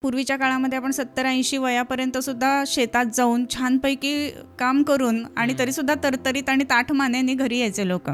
पूर्वीच्या काळामध्ये आपण 70-80 वयापर्यंत सुद्धा शेतात जाऊन छानपैकी काम करून आणि तरीसुद्धा तरतरीत आणि ताठ मानेने घरी यायचे लोक.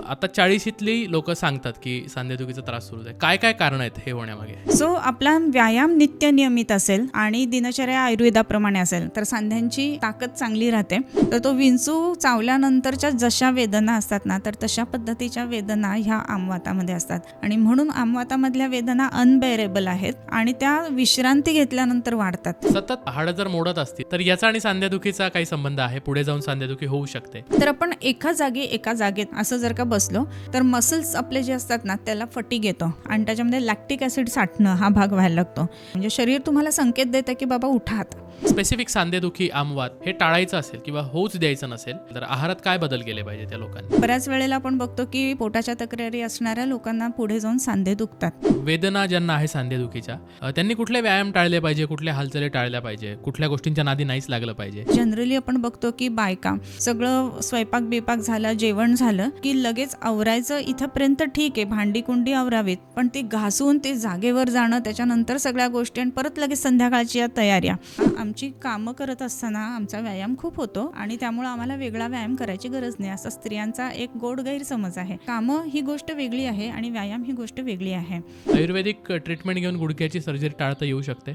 आता 40शीतली लोक सांगतात की सांधेदुखीचा त्रास सुरू आहे. काय काय कारण आहेत हे होण्यामागे? सो आपला व्यायाम नित्य नियमित असेल आणि दिनचर्या आयुर्वेदाप्रमाणे असेल तर सांध्यांची ताकद चांगली राहते. तर तो विंचू चावल्यानंतरच्या जशा वेदना असतात ना, तर तशा पद्धतीच्या वेदना ह्या आमवातामध्ये असतात आणि म्हणून आमवातामधल्या वेदना अनबेरेबल आहेत आणि त्या विश्रांती घेतल्यानंतर वाढतात. सतत हाडं जर मोडत असतील तर याचा आणि सांधेदुखीचा काही संबंध आहे? पुढे जाऊन सांधेदुखी होऊ शकते? तर आपण एका जागेत असं जर का बसलो तर मसल्स आपले जे असतात ना त्याला फटीग येतो आणि त्याच्यामध्ये लॅक्टिक ऍसिड साठणं हा भाग व्हायला लागतो. म्हणजे शरीर तुम्हाला संकेत देतं की बाबा उठा आता. स्पेसिफिक सांधेदुखी, आमवात हे टाळायचं असेल किंवा होऊच द्यायचं नसेल तर आहारात काय बदल केले पाहिजे त्या लोकांनी? बऱ्याच वेळेला आपण बघतो की पोटाच्या तक्रारी असणाऱ्या लोकांना पुढे जाऊन सांधे दुखतात. वेदना ज्यांना आहे सांधेदुखीच्या त्यांनी कुठले व्यायाम टाळले पाहिजे, कुठल्या हालचाली टाळल्या पाहिजे, कुठल्या गोष्टींच्या नादी नाहीच लागलं पाहिजे? जनरली आपण बघतो की बायका सगळं स्वयंपाक बिपाक झालं, जेवण झालं की लगेच आवरायचं इथपर्यंत ठीक आहे, भांडी कुंडी आवरावीत, पण ती घासून ते जागेवर जाणं, त्याच्यानंतर सगळ्या गोष्टी आणि परत लगेच संध्याकाळची या तयाऱ्या. आमची कामं करत असताना आमचा व्यायाम खूप होतो आणि त्यामुळे आम्हाला वेगळा व्यायाम करायची गरज नाही असा स्त्रियांचा एक गोड गैरसमज आहे. कामं ही गोष्ट वेगळी आहे आणि व्यायाम ही गोष्ट वेगळी आहे. आयुर्वेदिक ट्रीटमेंट घेऊन गुडघ्याची सर्जरी टाळता येऊ शकते?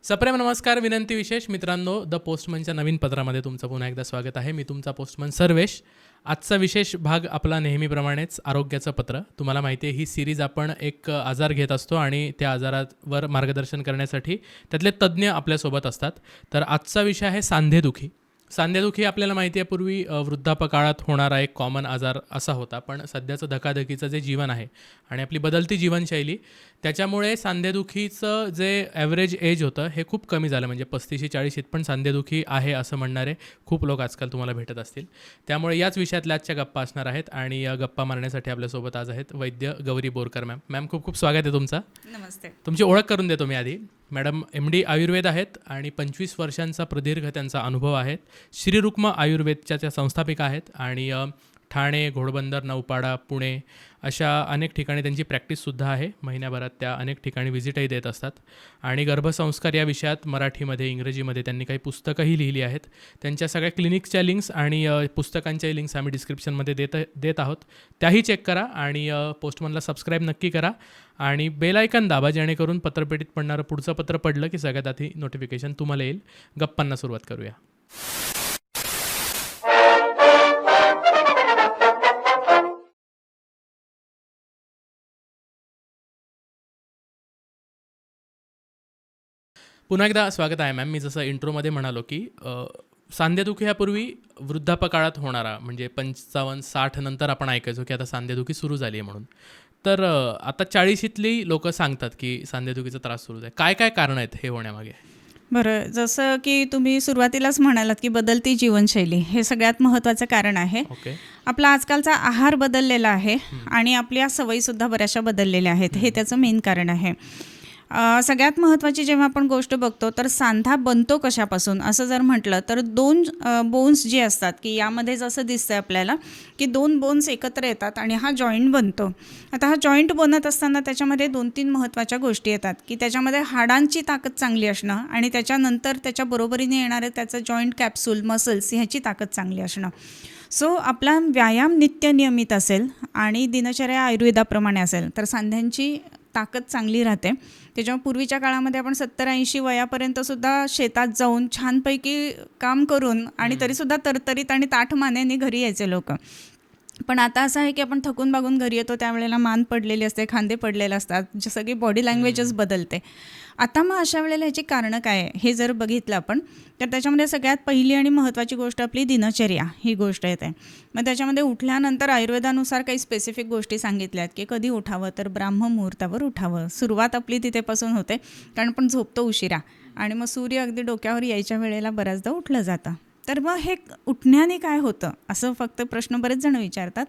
सप्रेम नमस्कार, विनंती विशेष. मित्रांनो, द पोस्टमनच्या नवीन पत्रामध्ये तुमचं पुन्हा एकदा स्वागत आहे. मी तुमचा पोस्टमन सर्वेश. आजचा विशेष भाग आपला नेहमीप्रमाणेच आरोग्याचं पत्र. तुम्हाला माहिती आहे ही सिरीज आपण एक आजार घेत असतो आणि त्या आजारावर मार्गदर्शन करण्यासाठी त्यातले तज्ज्ञ आपल्यासोबत असतात. तर आजचा विषय आहे सांधेदुखी. सांधेदुखी आपल्याला माहिती आहे पूर्वी वृद्धापकाळात होणारा एक कॉमन आजार असा होता, पण सध्याचं धकाधकीचं जे जीवन आहे आणि आपली बदलती जीवनशैली त्याच्यामुळे सांधेदुखीचं जे ॲव्हरेज एज होतं हे खूप कमी झालं. म्हणजे 35-40 पण सांधेदुखी आहे असं म्हणणारे खूप लोक आजकाल तुम्हाला भेटत असतील. त्यामुळे याच विषयातल्या आजच्या गप्पा असणार आहेत आणि या गप्पा मारण्यासाठी आपल्यासोबत आज आहेत वैद्य गौरी बोरकर मॅम. मॅम, खूप खूप स्वागत आहे तुमचं. नमस्ते. तुमची ओळख करून देतो मी आधी. मॅडम MD आयुर्वेद आहेत आणि 25 वर्षांचा प्रदीर्घ त्यांचा अनुभव आहे. श्री रुक्म आयुर्वेदच्या त्या संस्थापिका आहेत आणि ठाणे, घोडबंदर, नौपाडा, पुणे अशा अनेक ठिकाणी त्यांची प्रॅक्टिससुद्धा आहे. महिन्याभरात त्या अनेक ठिकाणी व्हिजिटही देत असतात आणि गर्भसंस्कार या विषयात मराठीमध्ये, इंग्रजीमध्ये त्यांनी काही पुस्तकंही लिहिली आहेत. त्यांच्या सगळ्या क्लिनिक्सच्या लिंक्स आणि पुस्तकांच्याही लिंक्स आम्ही डिस्क्रिप्शनमध्ये देत आहोत. त्याही चेक करा आणि पोस्टमनला सबस्क्राईब नक्की करा आणि बेल आयकन दाबा, जेणेकरून पत्रपेटीत पडणारं पुढचं पत्र पडलं की सगळ्यात आधी नोटिफिकेशन तुम्हाला येईल. गप्पांना सुरुवात करूया. पुन्हा एकदा स्वागत आहे मॅम. मी जसं इंट्रोमध्ये म्हणालो की सांधेदुखी ह्यापूर्वी वृद्धापकाळात होणारा, म्हणजे 55-60 नंतर आपण ऐकायचो की आता सांधेदुखी सुरू झाली आहे म्हणून. तर आता 40शीतली लोक सांगतात की सांधेदुखीचा त्रास सुरू आहे. काय काय कारण आहेत हे होण्यामागे? बरं, जसं की तुम्ही सुरुवातीलाच म्हणालात की बदलती जीवनशैली हे सगळ्यात महत्त्वाचं कारण आहे. ओके. आपला आजकालचा आहार बदललेला आहे आणि आपल्या सवयीसुद्धा बऱ्याचशा बदललेल्या आहेत. हे त्याचं मेन कारण आहे. सगळ्यात महत्त्वाची जेव्हा आपण गोष्ट बघतो तर सांधा बनतो कशापासून असं जर म्हटलं तर दोन बोन्स जे असतात की यामध्ये जसं दिसतं आपल्याला की दोन बोन्स एकत्र येतात आणि हा जॉईंट बनतो. आता हा जॉईंट बनत असताना त्याच्यामध्ये 2-3 महत्त्वाच्या गोष्टी येतात की त्याच्यामध्ये हाडांची ताकद चांगली असणं आणि त्याच्यानंतर त्याच्या बरोबरीने येणारे त्याचं जॉईंट कॅप्सूल, मसल्स ह्याची ताकद चांगली असणं. सो आपला व्यायाम नित्य नियमित असेल आणि दिनचर्या आयुर्वेदाप्रमाणे असेल तर सांध्यांची ताकद चांगली राहते. त्याच्यामुळे पूर्वीच्या काळामध्ये आपण 70-80 वयापर्यंत सुद्धा शेतात जाऊन छानपैकी काम करून आणि तरीसुद्धा तरतरीत आणि ताठ मानेने घरी यायचे लोक. पण आता असं आहे की आपण थकून बागून घरी येतो, त्यावेळेला मान पडलेली असते, खांदे पडलेले असतात, जे सगळी बॉडी लँग्वेजच बदलते. आता मग अशा वेळेला ह्याची कारणं काय आहे हे जर बघितलं आपण तर त्याच्यामध्ये सगळ्यात पहिली आणि महत्त्वाची गोष्ट आपली दिनचर्या ही गोष्ट येते. मग त्याच्यामध्ये उठल्यानंतर आयुर्वेदानुसार काही स्पेसिफिक गोष्टी सांगितल्यात की कधी उठावं तर ब्राह्ममुहूर्तावर उठावं. सुरुवात आपली तिथेपासून होते, कारण आपण झोपतो उशिरा आणि मग सूर्य अगदी डोक्यावर यायच्या वेळेला बऱ्याचदा उठलं जातं. तर मग हे उठण्याने काय होतं असं फक्त प्रश्न बरेच जण विचारतात.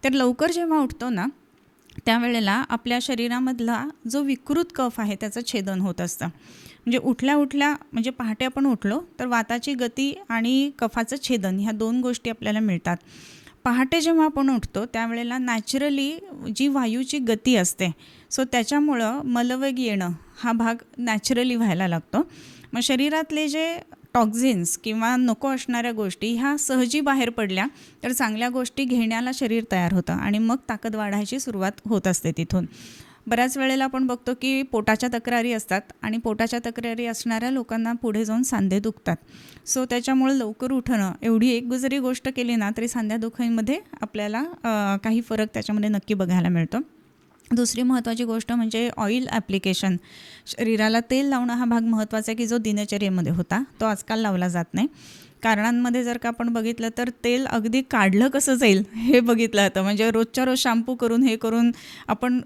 तर लवकर जेव्हा उठतो ना त्यावेळेला आपल्या शरीरामधला जो विकृत कफ आहे त्याचं छेदन होत असतं. म्हणजे उठल्या म्हणजे पहाटे आपण उठलो तर वाताची गती आणि कफाचं छेदन ह्या 2 गोष्टी आपल्याला मिळतात. पहाटे जेव्हा आपण उठतो त्यावेळेला नॅचरली जी वायूची गती असते, सो त्याच्यामुळं मलवेग येणं हा भाग नॅचरली व्हायला लागतो. मग शरीरातले जे टॉक्झिन्स किंवा नको असणाऱ्या गोष्टी ह्या सहजी बाहेर पडल्या तर चांगल्या गोष्टी घेण्याला शरीर तयार होतं आणि मग ताकद वाढायची सुरुवात होत असते तिथून. बऱ्याच वेळेला आपण बघतो की पोटाच्या तक्रारी असतात आणि पोटाच्या तक्रारी असणाऱ्या लोकांना पुढे जाऊन सांधे दुखतात. सो त्याच्यामुळे लवकर उठणं एवढी एक जरी गोष्ट केली ना तरी सांध्या दुखीमध्ये आपल्याला काही फरक त्याच्यामध्ये नक्की बघायला मिळतो. दुसरी महत्त्वाची गोष्ट म्हणजे ऑइल ॲप्लिकेशन. शरीराला तेल लावणं हा भाग महत्त्वाचा आहे की जो दिनचर्येमध्ये होता तो आजकाल लावला जात नाही. कारणांमध्ये जर का आपण बघितलं तर तेल अगदी काढलं कसं जाईल हे बघितलं जातं. म्हणजे रोजच्या रोज शॅम्पू करून हे करून आपण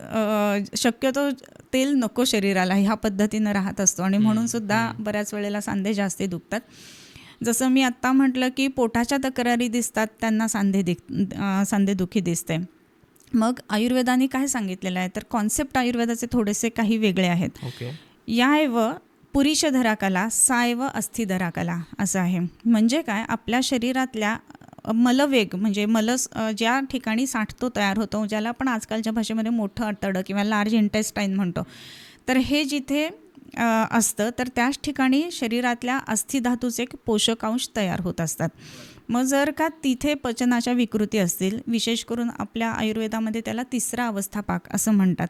शक्यतो तेल नको शरीराला ह्या पद्धतीनं राहत असतो आणि म्हणूनसुद्धा बऱ्याच वेळेला सांधे जास्त दुखतात. जसं मी आत्ता म्हटलं की पोटाच्या तक्रारी दिसतात त्यांना सांधेदुखी दिसते. मग आयुर्वेदाने काय सांगितलेलं आहे तर कॉन्सेप्ट आयुर्वेदाचे थोडेसे काही वेगळे आहेत. याएव पुरीश धराकला सायव अस्थि धराकला असं आहे. म्हणजे काय, आपल्या शरीरातल्या मलवेग म्हणजे ज्या ठिकाणी साठतो तयार होतो, ज्याला आपण आजकालच्या भाषेमध्ये मोठं आतडं किंवा लार्ज इंटेस्टाईन म्हणतो, तर हे जिथे असतं तर त्याच ठिकाणी शरीरातल्या अस्थिधातूचे पोषकांश तयार होत असतात. मग जर का तिथे पचनाच्या विकृती असतील, विशेष करून आपल्या आयुर्वेदामध्ये त्याला तिसरा अवस्थापाक असं म्हणतात,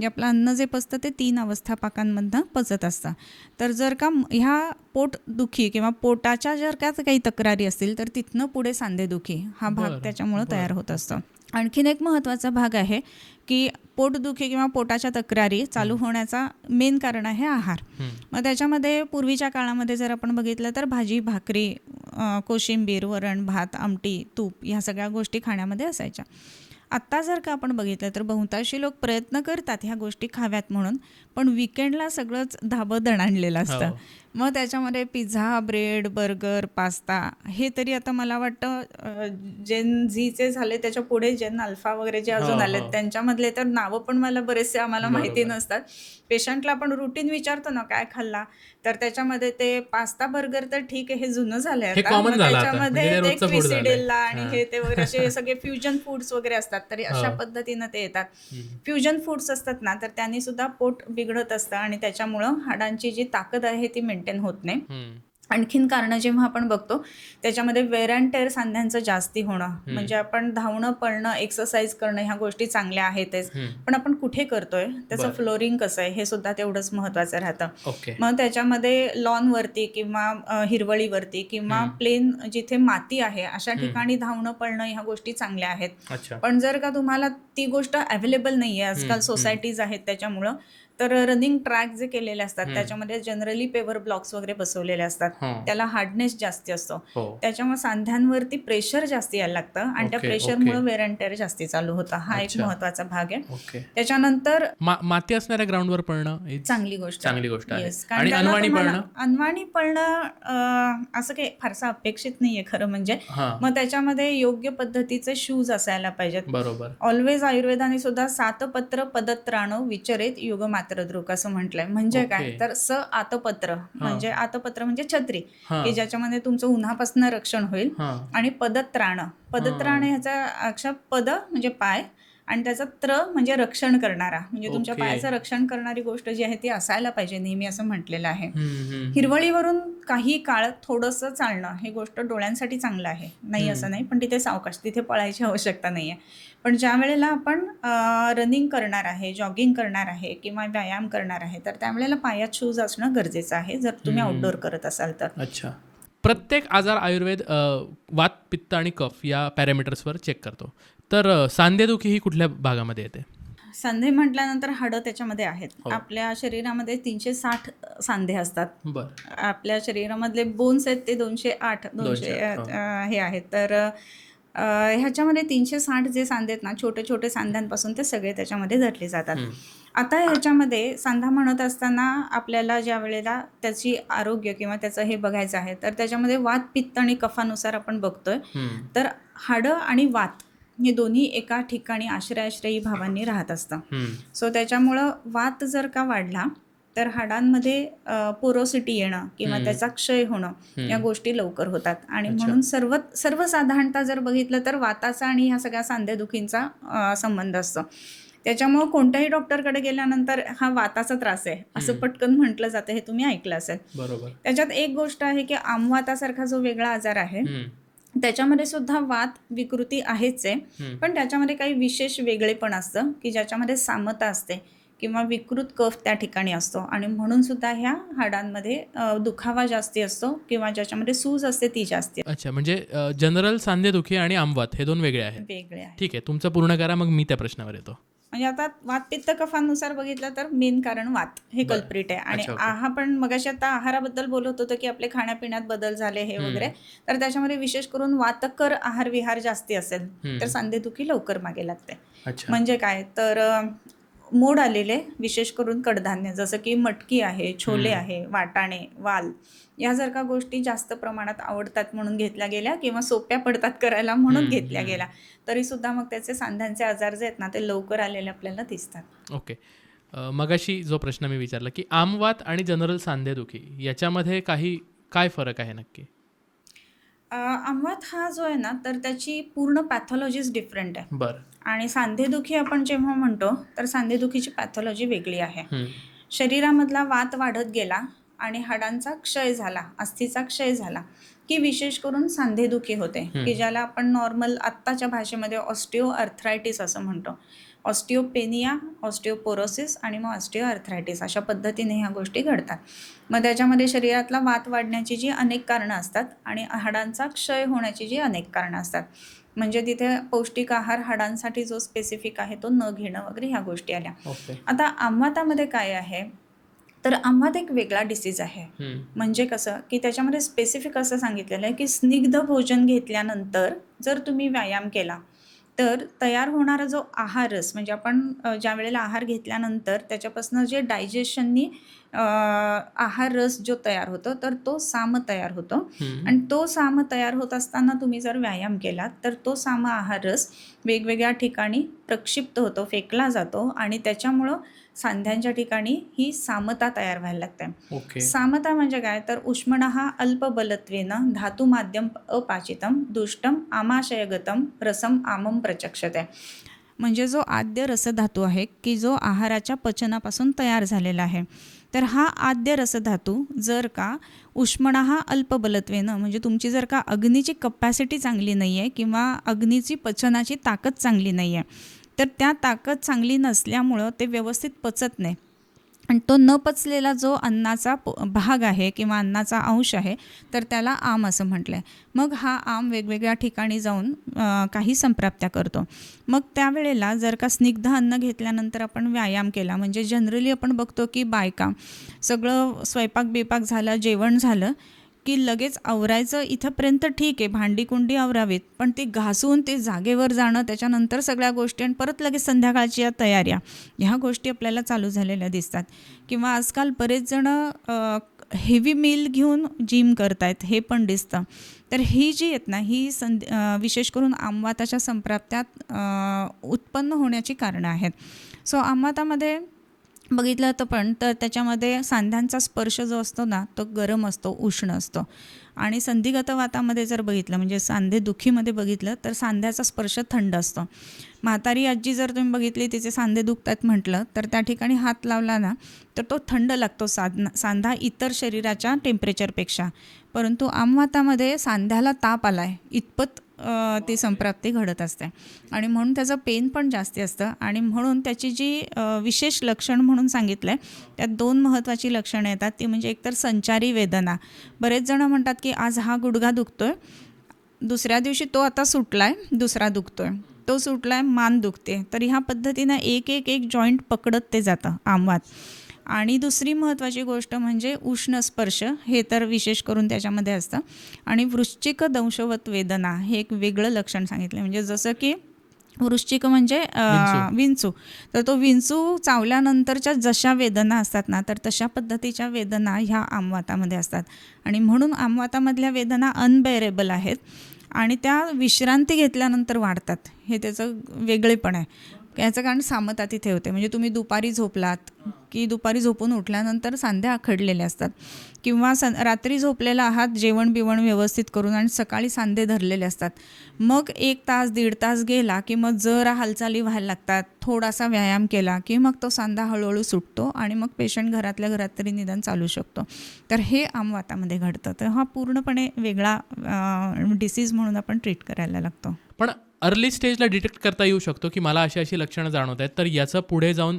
जे आपलं अन्न जे पचतं ते 3 अवस्थापाकांमधनं पचत असतं. तर जर का ह्या पोटदुखी किंवा पोटाच्या जर का काही तक्रारी असतील तर तिथनं पुढे सांधेदुखी हा भाग त्याच्यामुळं तयार होत असतो. आणखीन एक महत्त्वाचा भाग आहे की पोटदुखी किंवा पोटाच्या तक्रारी चालू होण्याचा मेन कारण आहे आहार. मग त्याच्यामध्ये पूर्वीच्या काळामध्ये जर आपण बघितलं तर भाजी भाकरी, कोशिंबीर, वरण भात, आमटी, तूप ह्या सगळ्या गोष्टी खाण्यामध्ये असायच्या. आत्ता जर का आपण बघितलं तर बहुतांशी लोक प्रयत्न करतात ह्या गोष्टी खाव्यात म्हणून, पण विकेंडला सगळंच धाबं दणाणलेलं असतं. मग त्याच्यामध्ये पिझ्झा, ब्रेड, बर्गर, पास्ता हे तरी आता मला वाटतं जेन झीचे झाले त्याच्या पुढे जेन अल्फा वगैरे जे अजून आले त्यांच्यामधले तर नावं पण मला बरेचसे आम्हाला माहिती नसतात. पेशंटला आपण रुटीन विचारतो ना काय खाल्ला, तर त्याच्यामध्ये ते पास्ता बर्गर तर ठीक आहे, हे जुनं झालंय आता. मग त्याच्यामध्ये ते क्विसिडेल्ला आणि हे ते वगैरे असे सगळे फ्युजन फूड्स वगैरे असतात, तरी अशा पद्धतीनं ते येतात. फ्युजन फूड्स असतात ना तर त्यांनी सुद्धा पोट बिघडत असतं आणि त्याच्यामुळं हाडांची जी ताकद आहे ती मेंटेन होत नाही. आणखीन कारणं जेव्हा आपण बघतो त्याच्यामध्ये वेअर अँड टेअर सांध्यांचं जास्ती होणं, म्हणजे आपण धावणं, पळणं, एक्सरसाइज करणं ह्या गोष्टी चांगल्या आहेतच, पण आपण कुठे करतोय, त्याचं फ्लोरिंग कसं आहे हे सुद्धा तेवढंच महत्त्वाचं राहतं. मग त्याच्यामध्ये लॉनवरती किंवा हिरवळीवरती किंवा प्लेन जिथे माती आहे अशा ठिकाणी धावणं, पळणं ह्या गोष्टी चांगल्या आहेत. पण जर का तुम्हाला ती गोष्ट अवेलेबल नाही आहे, आजकाल सोसायटीज आहेत त्याच्यामुळं, तर रनिंग ट्रॅक जे केलेले असतात त्याच्यामध्ये जनरली पेवर ब्लॉक्स वगैरे बसवलेले असतात, त्याला हार्डनेस जास्ती असतो, त्याच्यामुळे सांध्यांवरती प्रेशर जास्ती यायला लागतं आणि त्या प्रेशरमुळे वेअर अँड टेअर जास्ती चालू होतं. हा एक महत्वाचा भाग आहे. त्याच्यानंतर माती असणाऱ्या ग्राउंडवर पळणं चांगली गोष्ट आहे. आणि अनवाणी पळणं असं काही फारसं अपेक्षित नाहीये खरं म्हणजे. मग त्याच्यामध्ये योग्य पद्धतीचे शूज असायला पाहिजेत. बरोबर. ऑलवेज आयुर्वेदाने सुद्धा 7 पत्र पदत्राणो विचरेत युग मात्रदृक असं म्हटलंय. म्हणजे काय तर आतपत्र म्हणजे आतपत्र म्हणजे छत्री की ज्याच्यामध्ये तुमचं उन्हापासून रक्षण होईल, आणि पदत्राण ह्याचा अक्षर पद म्हणजे पाय आणि त्याचा त्र म्हणजे रक्षण करणारा, म्हणजे तुमच्या पायाचं रक्षण करणारी गोष्ट जी आहे ती असायला पाहिजे नेहमी असं म्हटलेलं आहे. हिरवळीवरून काही काळ थोडंसं चालणं हे गोष्ट डोळ्यांसाठी चांगलं आहे, नाही असं नाही, पण तिथे सावकाश, तिथे पळायची आवश्यकता नाही आहे. पण ज्या वेळेला आपण रनिंग करणार आहे, जॉगिंग करणार आहे किंवा व्यायाम करणार आहे तर त्यावेळेला पायात शूज असणं गरजेचं आहे जर तुम्ही आउटडोअर करत असाल तर. अच्छा. प्रत्येक आजार आयुर्वेद वात, पित्त आणि कफ या पॅरामीटर्सवर चेक करतो. तर सांधेदुखी ही कुठल्या भागामध्ये येते? सांधे म्हटल्यानंतर हाडं त्याच्यामध्ये आहेत. आपल्या शरीरामध्ये 360 सांधे असतात. आपल्या शरीरामधले बोन्स आहेत ते 208 हे आहेत. तर ह्याच्यामध्ये 360 जे सांधे आहेत ना, छोटे छोटे सांध्यांपासून ते सगळे त्याच्यामध्ये धरले जातात. आता ह्याच्यामध्ये सांधा म्हणत असताना आपल्याला ज्या वेळेला त्याची आरोग्य किंवा त्याचं हे बघायचं आहे तर त्याच्यामध्ये वात, पित्त आणि कफानुसार आपण बघतोय. तर हाडं आणि वात हे दोन्ही एका ठिकाणी आश्रयाश्रयी भावांनी राहत असतं. सो त्याच्यामुळं वात जर का वाढला तर हाडांमध्ये पोरोसिटी येणं किंवा त्याचा क्षय होणं या गोष्टी लवकर होतात. आणि म्हणून सर्वसाधारणतः जर बघितलं तर वाताचा आणि ह्या सगळ्या सांधेदुखींचा संबंध असतो. त्याच्यामुळं कोणत्याही डॉक्टरकडे गेल्यानंतर हा वाताचा त्रास आहे असं पटकन म्हटलं जातं, हे तुम्ही ऐकलं असेल. बरोबर. त्याच्यात एक गोष्ट आहे की आमवातासारखा जो वेगळा आजार आहे त्याच्यामध्ये सुद्धा वात विकृती आहेच आहे, पण त्याच्यामध्ये काही विशेष वेगळेपण असतं की ज्याच्यामध्ये सामता असते किंवा विकृत कफ त्या ठिकाणी असतो आणि म्हणून सुद्धा ह्या हाडांमध्ये दुखावा जास्ती असतो किंवा ज्याच्यामध्ये सूज असते ती जास्ती अच्छा, म्हणजे जनरल सांधेदुखी आणि आमवात हे दोन वेगळे आहेत. वेगळे आहे. ठीक आहे, तुमचं पूर्ण करा, मग मी त्या प्रश्नावर येतो. म्हणजे आता वात पित्त कफानुसार बघितलं तर मेन कारण वात हे कल्प्रिट आहे. आणि आपण मगाशी आता आहाराबद्दल बोलत होतो की आपले खाण्यापिण्यात बदल झाले हे वगैरे, तर त्याच्यामध्ये विशेष करून वातकर आहार विहार जास्ती असेल तर सांधेदुखी लवकर मागे लागते. म्हणजे काय तर मोड आलेले विशेष करून कडधान्य जसं की मटकी आहे, छोले आहे, वाटाणे, वाल या जर का गोष्टी जास्त प्रमाणात आवडतात म्हणून घेतल्या गेल्या किंवा सोप्या पडतात करायला म्हणून घेतल्या गेल्या, तरी सुद्धा मग त्याचे सांध्यांचे आजार जे आहेत ना ते लवकर आलेले आपल्याला दिसतात. ओके. मगाशी जो प्रश्न मी विचारला की आमवात आणि जनरल सांधेदुखी याच्यामध्ये काय फरक आहे नक्की? आमवात हा जो आहे ना तर त्याची पूर्ण पॅथॉलॉजीच डिफरंट आहे. बरं. आणि सांधेदुखी आपण जेव्हा म्हणतो तर सांधेदुखीची पॅथॉलॉजी वेगळी आहे. शरीरामधला वात वाढत गेला आणि हाडांचा क्षय झाला, अस्थिचा क्षय झाला की विशेष करून सांधेदुखी होते की ज्याला आपण नॉर्मल आत्ताच्या भाषेमध्ये ऑस्टिओ आर्थरायटिस असं म्हणतो. ऑस्टिओपेनिया, ऑस्टिओपोरोसिस आणि मग ऑस्टिओ आर्थरायटिस अशा पद्धतीने ह्या गोष्टी घडतात. मग त्याच्यामध्ये शरीरातला वात वाढण्याची जी अनेक कारणं असतात आणि हाडांचा क्षय होण्याची जी अनेक कारणं असतात. म्हणजे तिथे पौष्टिक आहार हाडांसाठी जो स्पेसिफिक आहे तो न घेणं वगैरे ह्या गोष्टी आल्या. आता आमवातामध्ये काय आहे तर आमवात एक वेगळा डिसीज आहे. म्हणजे कसं की त्याच्यामध्ये स्पेसिफिक असं सांगितलेलं आहे की स्निग्ध भोजन घेतल्यानंतर जर तुम्ही व्यायाम केला तर तयार होणारा जो आहार रस, म्हणजे आपण ज्या वेळेला आहार घेतल्यानंतर त्याच्यापासून जे डायजेशननी आहार रस जो तयार होतो तर तो साम तयार होतो. आणि तो साम तयार होत असताना तुम्ही जर व्यायाम केलात तर तो साम आहार रस वेगवेगळ्या ठिकाणी प्रक्षिप्त होतो, फेकला जातो आणि त्याच्यामुळं सांध्यांच्या ठिकाणी ही सामता तयार व्हायला लागते. सामता म्हणजे काय तर उष्मणः अल्पबलत्वेन धातू माध्यम अपाचितम दुष्टम आमाशयगतम रसम आमम प्रचक्षते. म्हणजे जो आद्य रसधातू आहे की जो आहाराच्या पचनापासून तयार झालेला आहे, तर हा आद्य रसधातू जर का उष्मणः अल्पबलत्वेनं म्हणजे तुमची जर का अग्नीची कपॅसिटी चांगली नाही आहे किंवा अग्नीची पचनाची ताकद चांगली नाही आहे तर त्या ताकद चांगली नसल्यामुळं ते व्यवस्थित पचत नाही आणि तो न पचलेला जो अन्नाचा भाग आहे किंवा अन्नाचा अंश आहे तर त्याला आम असं म्हटलं आहे. मग हा आम वेगवेगळ्या ठिकाणी जाऊन काही संप्राप्त्या करतो. मग त्यावेळेला जर का स्निग्ध अन्न घेतल्यानंतर आपण व्यायाम केला, म्हणजे जनरली आपण बघतो की बायका सगळं स्वयंपाक बिपाक झालं, जेवण झालं की लगेच आवरायचं इथंपर्यंत ठीक आहे, भांडी कुंडी आवरावीत, पण ते घासून ते जागेवर जाणं, त्याच्यानंतर सगळ्या गोष्टी आणि परत लगेच संध्याकाळची या तयाऱ्या ह्या गोष्टी आपल्याला चालू झालेल्या दिसतात. किंवा आजकाल बरेच जण हेवी मील घेऊन जिम करतायत हे पण दिसतं. तर ही जी आहेत ना ही विशेष करून आमवाताच्या संप्राप्त्यात उत्पन्न होण्याची कारणं आहेत. सो आमवातामध्ये बघितलं तर त्याच्यामध्ये सांध्यांचा स्पर्श जो असतो ना तो गरम असतो, उष्ण असतो. आणि संधिगत वातामध्ये जर बघितलं म्हणजे सांधेदुखीमध्ये बघितलं तर सांध्याचा स्पर्श थंड असतो. म्हातारी आजी जर तुम्ही बघितली तिचे सांधे दुखतात म्हटलं तर त्या ठिकाणी हात लावला ना तर तो थंड लागतो सांधा इतर शरीराच्या टेम्परेचरपेक्षा. परंतु आमवातामध्ये सांध्याला ताप आला आहे इतपत ती संप्राप्ती घडत असते आणि म्हणून त्याचं पेन पण जास्ती असतं. आणि म्हणून त्याची जी विशेष लक्षण म्हणून सांगितलं आहे त्यात दोन महत्त्वाची लक्षणं येतात. ती म्हणजे एकतर संचारी वेदना. बरेच जण म्हणतात की आज हा गुडघा दुखतोय, दुसऱ्या दिवशी तो आता सुटलाय, दुसरा दुखतोय, तो सुटलाय, मान दुखते. तर ह्या पद्धतीनं एक जॉईंट पकडत ते जातं आमवात. आणि दुसरी महत्त्वाची गोष्ट म्हणजे उष्ण स्पर्श, हे तर विशेष करून त्याच्यामध्ये असतं. आणि वृश्चिक दंशवत वेदना हे एक वेगळं लक्षण सांगितलं. म्हणजे जसं की वृश्चिक म्हणजे विंचू, तर तो विंचू चावल्यानंतरच्या जशा वेदना असतात ना तर तशा पद्धतीच्या वेदना ह्या आमवातामध्ये असतात. आणि म्हणून आमवातामधल्या वेदना अनबेरेबल आहेत आणि त्या विश्रांती घेतल्यानंतर वाढतात, हे त्याचं वेगळेपण आहे. याचं कारण सामता तिथे होते. म्हणजे तुम्ही दुपारी झोपलात की दुपारी झोपून उठल्यानंतर सांधे आखडलेले असतात, किंवा रात्री झोपलेला आहात जेवण बिवण व्यवस्थित करून आणि सकाळी सांधे धरलेले असतात. मग 1 तास 1.5 तास गेला की मग जरा हालचाली व्हायला लागतात, थोडासा व्यायाम केला की मग तो सांधा हळूहळू सुटतो आणि मग पेशंट घरातल्या घरात तरी निदान चालू शकतो. तर हे आमवातामध्ये घडतं. तर हा पूर्णपणे वेगळा डिसीज म्हणून आपण ट्रीट करायला लागतो. पण अर्ली स्टेजला डिटेक्ट करता येऊ शकतो की मला अशी अशी लक्षणं जाणवत आहेत, तर याचं पुढे जाऊन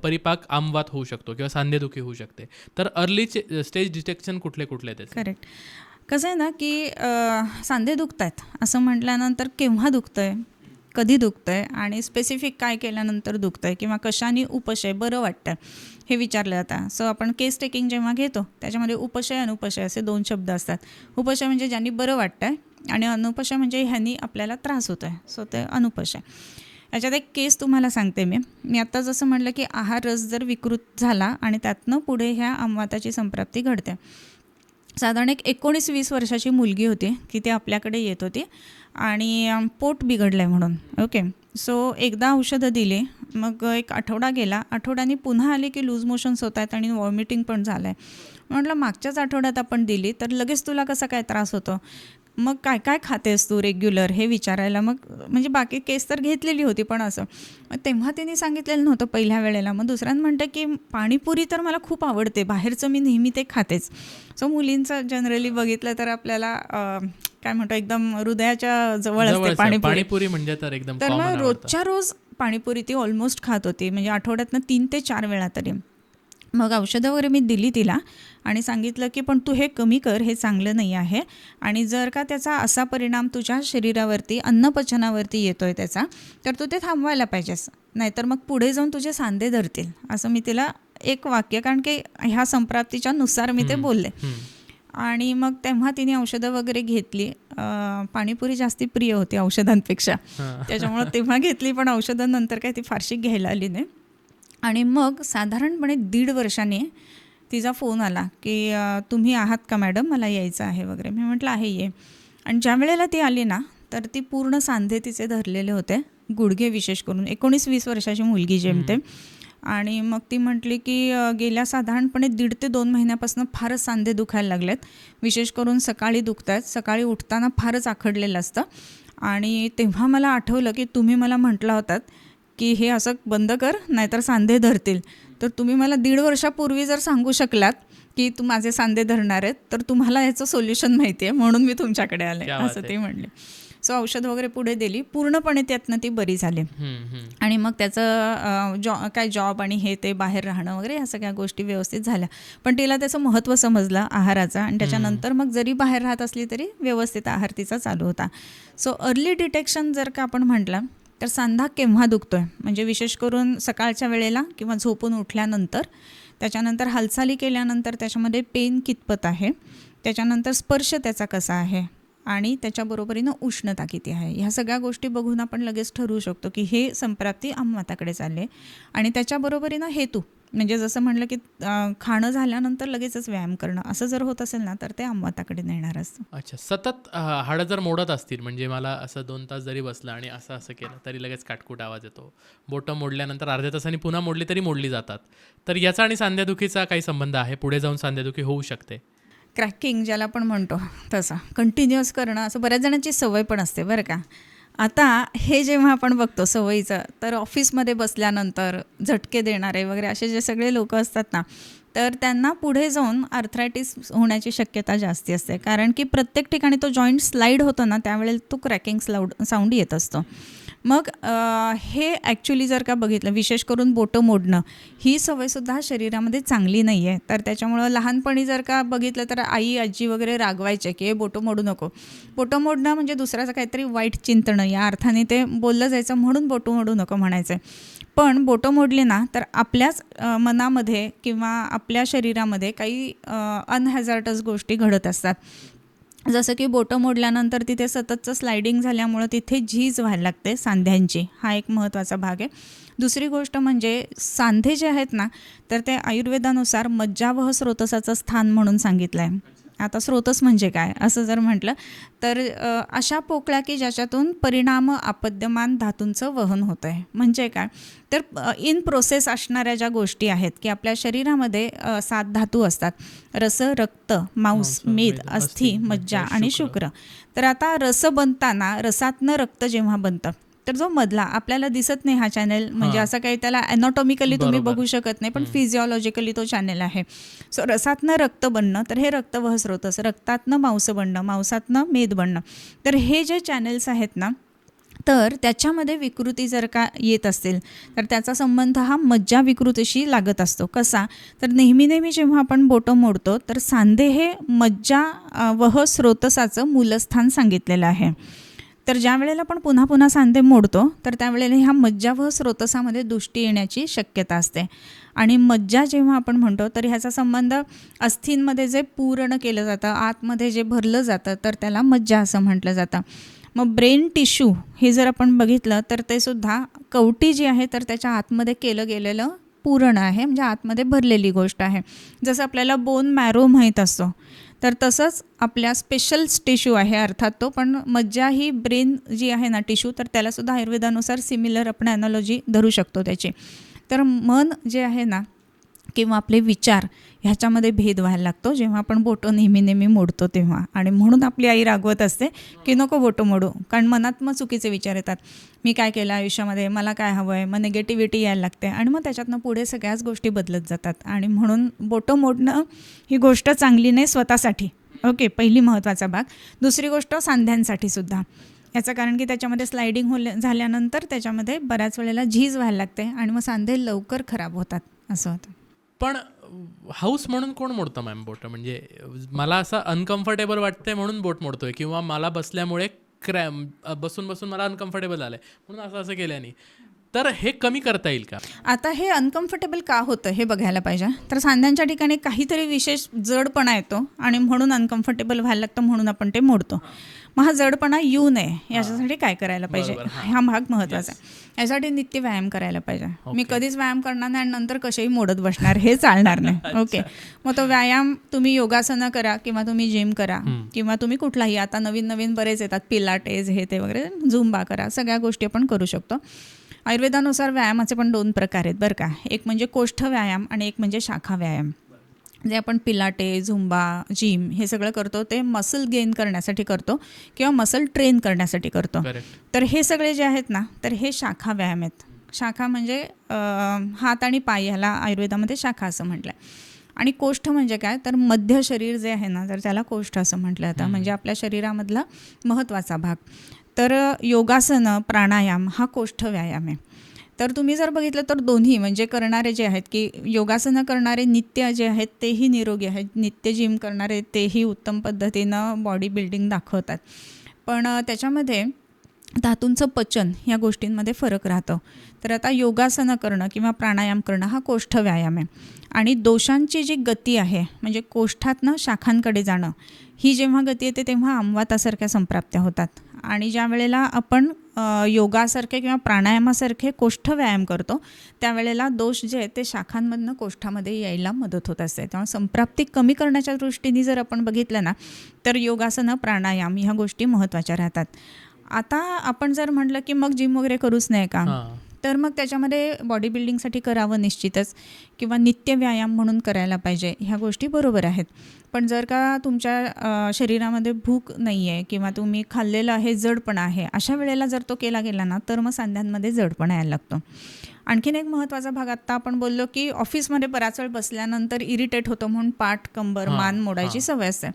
परिपाक आमवात होऊ शकतो किंवा सांधेदुखी होऊ शकते. तर अर्ली स्टेज डिटेक्शन कुठले कुठले आहेत? करेक्ट. कसं आहे ना की सांधे दुखत आहेत असं म्हटल्यानंतर केव्हा दुखतं आहे, कधी दुखतं आहे आणि स्पेसिफिक काय केल्यानंतर दुखतं आहे किंवा कशाने उपशय बरं वाटतं हे विचारलं जातं. सो आपण केस टेकिंग जेव्हा घेतो त्याच्यामध्ये उपशय अनुपशय असे 2 शब्द असतात. उपशय म्हणजे ज्यांनी बरं वाटतं आहे आणि अनुपशय म्हणजे ह्यांनी आपल्याला त्रास होतो आहे. सो ते अनुपशय. याच्यात एक केस तुम्हाला सांगते मी आत्ता जसं म्हटलं की आहार रस जर विकृत झाला आणि त्यातनं पुढे ह्या आमवाताची संप्राप्ती घडते. साधारण एक 19-20 वर्षाची मुलगी होती की ती आपल्याकडे येत होती आणि पोट बिघडलं आहे म्हणून. ओके. सो एकदा औषधं दिली, मग 1 आठवडा गेला, आठवड्यानी पुन्हा आली की लूज मोशन्स होत आहेत आणि वॉमिटिंग पण झालं आहे. म्हटलं मागच्याच आठवड्यात आपण दिली तर लगेच तुला कसा काय त्रास होतो, मग काय काय खातेस तू रेग्युलर हे विचारायला. मग म्हणजे बाकी केस तर घेतलेली होती पण असं तेव्हा तिने सांगितलेलं नव्हतं पहिल्या वेळेला. मग दुसऱ्यानं म्हणतं की पाणीपुरी तर मला खूप आवडते, बाहेरचं मी नेहमी ते खातेच. सो मुलींचं जनरली बघितलं तर आपल्याला काय म्हणतो एकदम हृदयाच्या जवळ असते पाणीपुरी म्हणजे तर एकदम. तर मग रोजच्या रोज पाणीपुरी ती ऑलमोस्ट खात होती, म्हणजे आठवड्यातनं 3 ते 4 वेळा तरी. मग औषधं वगैरे मी दिली तिला आणि सांगितलं की पण तू हे कमी कर, हे चांगलं नाही आहे आणि जर का त्याचा असा परिणाम तुझ्या शरीरावरती अन्नपचनावरती येतोय त्याचा तर तू ते थांबवायला पाहिजेस, नाहीतर मग पुढे जाऊन तुझे सांधे धरतील. असं मी तिला एक वाक्य, कारण की ह्या संप्राप्तीच्या नुसार मी ते बोलले. आणि मग तेव्हा तिने औषधं वगैरे घेतली. पाणीपुरी जास्ती प्रिय होती औषधांपेक्षा, त्याच्यामुळं तेव्हा घेतली, पण औषधं नंतर काही ती फारशी घ्यायला आली नाही. आणि मग साधारणपणे 1.5 वर्षाने तिचा फोन आला की तुम्ही आहात का मॅडम, मला यायचं आहे वगैरे. मी म्हटलं आहे, ये. आणि ज्या वेळेला ती आली ना तर ती पूर्ण सांधे तिचे धरलेले होते, गुडघे विशेष करून. 19-20 वर्षाची मुलगी जेमते. आणि मग ती म्हटली की गेल्या साधारणपणे 1.5 ते 2 महिन्यापासून फारच सांधे दुखायला लागलेत, विशेष करून सकाळी दुखत आहेत, सकाळी उठताना फारच आखडलेलं असतं. आणि तेव्हा मला आठवलं की तुम्ही मला म्हटला होतात की हे असं बंद कर नाहीतर सांधे धरतील. तर तुम्ही मला 1.5 वर्षापूर्वी जर सांगू शकलात की तू माझे सांधे धरणार आहेत तर तुम्हाला याचं सोल्युशन माहिती आहे म्हणून मी तुमच्याकडे आले, असं ते म्हणले. सो औषध वगैरे पुढे दिली, पूर्णपणे त्यातनं ती बरी झाली. आणि मग त्याचं काय जॉब आणि हे ते बाहेर राहणं वगैरे ह्या सगळ्या गोष्टी व्यवस्थित झाल्या. पण तिला त्याचं महत्त्व समजलं आहाराचं आणि त्याच्यानंतर मग जरी बाहेर राहत असली तरी व्यवस्थित आहार तिचा चालू होता. सो अर्ली डिटेक्शन जर का आपण म्हटलं तर सांधा केव्हा दुखतोय, म्हणजे विशेष करून सकाळच्या वेळेला किंवा झोपून उठल्यानंतर, त्याच्यानंतर हालचाली केल्यानंतर त्याच्यामध्ये पेन कितपत आहे, त्याच्यानंतर स्पर्श त्याचा कसा आहे आणि त्याच्याबरोबरीनं उष्णता किती आहे, ह्या सगळ्या गोष्टी बघून आपण लगेच ठरवू शकतो की हे संप्राप्ती आमवाताकडे चालले. आणि त्याच्याबरोबरीनं हेतू, म्हणजे जसं म्हटलं की खाणं झाल्यानंतर लगेचच व्यायाम करणं, असं जर होत असेल ना तर ते आमवाताकडे नेणार असतं. अच्छा, सतत हाडं जर मोडत असतील, म्हणजे मला असं 2 तास जरी बसलं आणि असं केलं तरी लगेच काटकूट आवाज येतो, बोटं मोडल्यानंतर अर्ध्या तासांनी पुन्हा मोडली तरी मोडली जातात, तर याचा आणि सांधेदुखीचा काही संबंध आहे? पुढे जाऊन सांधेदुखी होऊ शकते? क्रॅकिंग ज्याला आपण म्हणतो तसं कंटिन्युअस करणं, असं बऱ्याच जणांची सवय पण असते बरं का. आता हे जेव्हा आपण बघतो सवयीचं, तर ऑफिसमध्ये बसल्यानंतर झटके देणारे वगैरे असे जे सगळे लोक असतात ना, तर त्यांना पुढे जाऊन आर्थरायटिस होण्याची शक्यता जास्ती असते. कारण की प्रत्येक ठिकाणी तो जॉईंट स्लाईड होतो ना त्यावेळेला तो क्रॅकिंग साऊंड येत असतो. मग हे ॲक्च्युली जर का बघितलं, विशेष करून बोटं मोडणं ही सवयसुद्धा शरीरामध्ये चांगली नाही आहे. तर त्याच्यामुळं लहानपणी जर का बघितलं तर आई आजी वगैरे रागवायचे की हे बोटं मोडू नको. बोटं मोडणं म्हणजे दुसऱ्याचं काहीतरी वाईट चिंतणं या अर्थाने ते बोललं जायचं, म्हणून बोटं मोडू नको म्हणायचं. पण बोटं मोडली ना तर आपल्याच मनामध्ये किंवा आपल्या शरीरामध्ये काही अनहॅझार्डस गोष्टी घडत असतात. जसं की बोटं मोडल्यानंतर तिथे सततचं स्लायडिंग झाल्यामुळं तिथे झीज व्हायला लागते सांध्यांची, हा एक महत्त्वाचा भाग आहे. दुसरी गोष्ट म्हणजे सांधे जे आहेत ना तर ते आयुर्वेदानुसार मज्जावह स्रोतसाचं स्थान म्हणून सांगितलं आहे. आता स्रोतच म्हणजे काय असं जर म्हटलं तर अशा पोकळ्या की ज्याच्यातून परिणाम आपद्यमान धातूंचं वहन होतं आहे. म्हणजे काय तर इन प्रोसेस असणाऱ्या ज्या गोष्टी आहेत की आपल्या शरीरामध्ये 7 धातू असतात. रस, रक्त, मांस, मेद, अस्थि, मज्जा आणि शुक्र. तर आता रस बनताना रसातनं रक्त जेव्हा बनतं तर जो मधला आपल्याला दिसत नाही हा चॅनल, म्हणजे असं काही त्याला ॲनॉटॉमिकली तुम्ही बघू शकत नाही, पण फिजिओलॉजिकली तो चॅनल आहे. सो रसातनं रक्त बनणं तर हे रक्तवह स्रोतस, रक्तातनं मांस बनणं, मांसातनं मेद बनणं. तर हे जे चॅनल्स आहेत ना, तर त्याच्यामध्ये विकृती जर का येत असतील तर त्याचा संबंध हा मज्जा विकृतीशी लागत असतो. कसा तर नेहमी जेव्हा आपण बोटं मोडतो तर सांधे हे मज्जा वह स्रोतसाचं मूलस्थान सांगितलेलं आहे. तर ज्या वेळेला आपण पुन्हा सांधे मोडतो तर त्यावेळेला ह्या मज्जा व स्रोतसामध्ये दृष्टी येण्याची शक्यता असते. आणि मज्जा जेव्हा आपण म्हणतो तर ह्याचा संबंध अस्थींमध्ये जे पूर्ण केलं जातं, आतमध्ये जे भरलं जातं तर त्याला मज्जा असं म्हटलं जातं. मग ब्रेन टिश्यू हे जर आपण बघितलं तर ते सुद्धा कवटी जी आहे तर त्याच्या आतमध्ये केलं गेलेलं पूर्ण आहे, म्हणजे आतमध्ये भरलेली गोष्ट आहे. जसं आपल्याला बोन मॅरो माहीत असतो तर तसंच आपल्या स्पेशल टिश्यू आहे अर्थात तो, पण मज्जा ही ब्रेन जी आहे ना टिश्यू, तर त्यालासुद्धा आयुर्वेदानुसार सिमिलर आपण ॲनॉलॉजी धरू शकतो त्याची. तर मन जे आहे ना किंवा आपले विचार ह्याच्यामध्ये भेद व्हायला लागतो जेव्हा आपण बोटं नेहमी मोडतो तेव्हा. आणि म्हणून आपली आई रागवत असते की नको बोटं मोडू, कारण मनात मग चुकीचे विचार येतात. मी काय केलं आयुष्यामध्ये, मला काय हवं आहे, मग निगेटिव्हिटी यायला लागते आणि मग त्याच्यातनं पुढे सगळ्याच गोष्टी बदलत जातात. आणि म्हणून बोटं मोडणं ही गोष्ट चांगली नाही स्वतःसाठी. ओके, पहिली महत्त्वाचा भाग. दुसरी गोष्ट सांध्यांसाठी सुद्धा याचं कारण की त्याच्यामध्ये स्लायडिंग झाल्यानंतर त्याच्यामध्ये बऱ्याच वेळेला झीज व्हायला लागते आणि मग सांधे लवकर खराब होतात असं होतं. पण हाऊस म्हणून कोण मोडतं मॅम बोट? म्हणजे मला असं अनकम्फर्टेबल वाटतंय म्हणून बोट मोडतोय, किंवा मला बसल्यामुळे बसून मला अनकम्फर्टेबल झालंय म्हणून असं केल्याने, तर हे कमी करता येईल का? आता हे अनकम्फर्टेबल का होतं हे बघायला पाहिजे. तर सांध्यांच्या ठिकाणी काहीतरी विशेष जडपणा येतो आणि म्हणून अनकम्फर्टेबल व्हायला लागतं, म्हणून आपण ते मोडतो. मग हा जडपणा येऊ नये याच्यासाठी काय करायला पाहिजे, हा भाग महत्त्वाचा आहे. यासाठी नित्य व्यायाम करायला पाहिजे. मी कधीच व्यायाम करणार नाही आणि नंतर कसेही मोडत बसणार, हे चालणार नाही. ओके, मग तो व्यायाम तुम्ही योगासनं करा किंवा तुम्ही जिम करा किंवा तुम्ही कुठलाही, आता नवीन बरेच येतात, पिलाटेज हे ते वगैरे, झुंबा करा, सगळ्या गोष्टी आपण करू शकतो. आयुर्वेदानुसार व्यायामाचे पण 2 प्रकार आहेत बरं का. एक म्हणजे कोष्ठ व्यायाम आणि एक म्हणजे शाखा व्यायाम. जे आपण पिलाटे, झुंबा, जिम हे सगळं करतो ते मसल गेन करण्यासाठी करतो किंवा मसल ट्रेन करण्यासाठी करतो. तर हे सगळे जे आहेत ना तर हे शाखा व्यायाम आहेत. शाखा म्हणजे हात आणि पाय, ह्याला आयुर्वेदामध्ये शाखा असं म्हटलं आहे. आणि कोष्ठ म्हणजे काय तर मध्य शरीर जे आहे ना तर त्याला कोष्ठ असं म्हटलं जातं, म्हणजे आपल्या शरीरामधला महत्त्वाचा भाग. तर योगासनं, प्राणायाम हा कोष्ठ व्यायाम आहे. तर तुम्ही जर बघितलं तर दोन्ही म्हणजे करणारे जे आहेत की योगासनं करणारे नित्य जे आहेत तेही निरोगी आहेत, नित्य जिम करणारे तेही उत्तम पद्धतीनं बॉडी बिल्डिंग दाखवतात. पण त्याच्यामध्ये धातूंचं पचन या गोष्टींमध्ये फरक राहतो. तर आता योगासनं करणं किंवा प्राणायाम करणं हा कोष्ठ व्यायाम आहे. आणि दोषांची जी गती आहे म्हणजे कोष्ठातनं शाखांकडे जाणं, ही जेव्हा गती येते तेव्हा अमवातासारख्या संप्राप्त्या होतात. आणि ज्या वेळेला आपण योगासारखे किंवा प्राणायामासारखे कोष्ठ व्यायाम करतो त्यावेळेला दोष जे आहेत ते शाखांमधनं कोष्ठामध्ये यायला मदत होत असते. त्यामुळे संप्राप्ती कमी करण्याच्या दृष्टीने जर आपण बघितलं ना तर योगासनं, प्राणायाम ह्या गोष्टी महत्त्वाच्या राहतात. आता आपण जर म्हटलं की मग जिम वगैरे करूच नाही का, तर मग त्याच्यामध्ये बॉडी बिल्डिंगसाठी करावं निश्चितच, किंवा नित्य व्यायाम म्हणून करायला पाहिजे, ह्या गोष्टी बरोबर आहेत. पण जर का तुमच्या शरीरामध्ये भूक नाही आहे किंवा तुम्ही खाल्लेलं आहे, जडपणा आहे, अशा वेळेला जर तो केला गेला ना तर मग सांध्यांमध्ये जडपणा यायला लागतो. आणखीन एक महत्त्वाचा भाग, आत्ता आपण बोललो की ऑफिसमध्ये बराच वेळ बसल्यानंतर इरिटेट होतं म्हणून पाठ, कंबर, मान मोडायची सवय असते.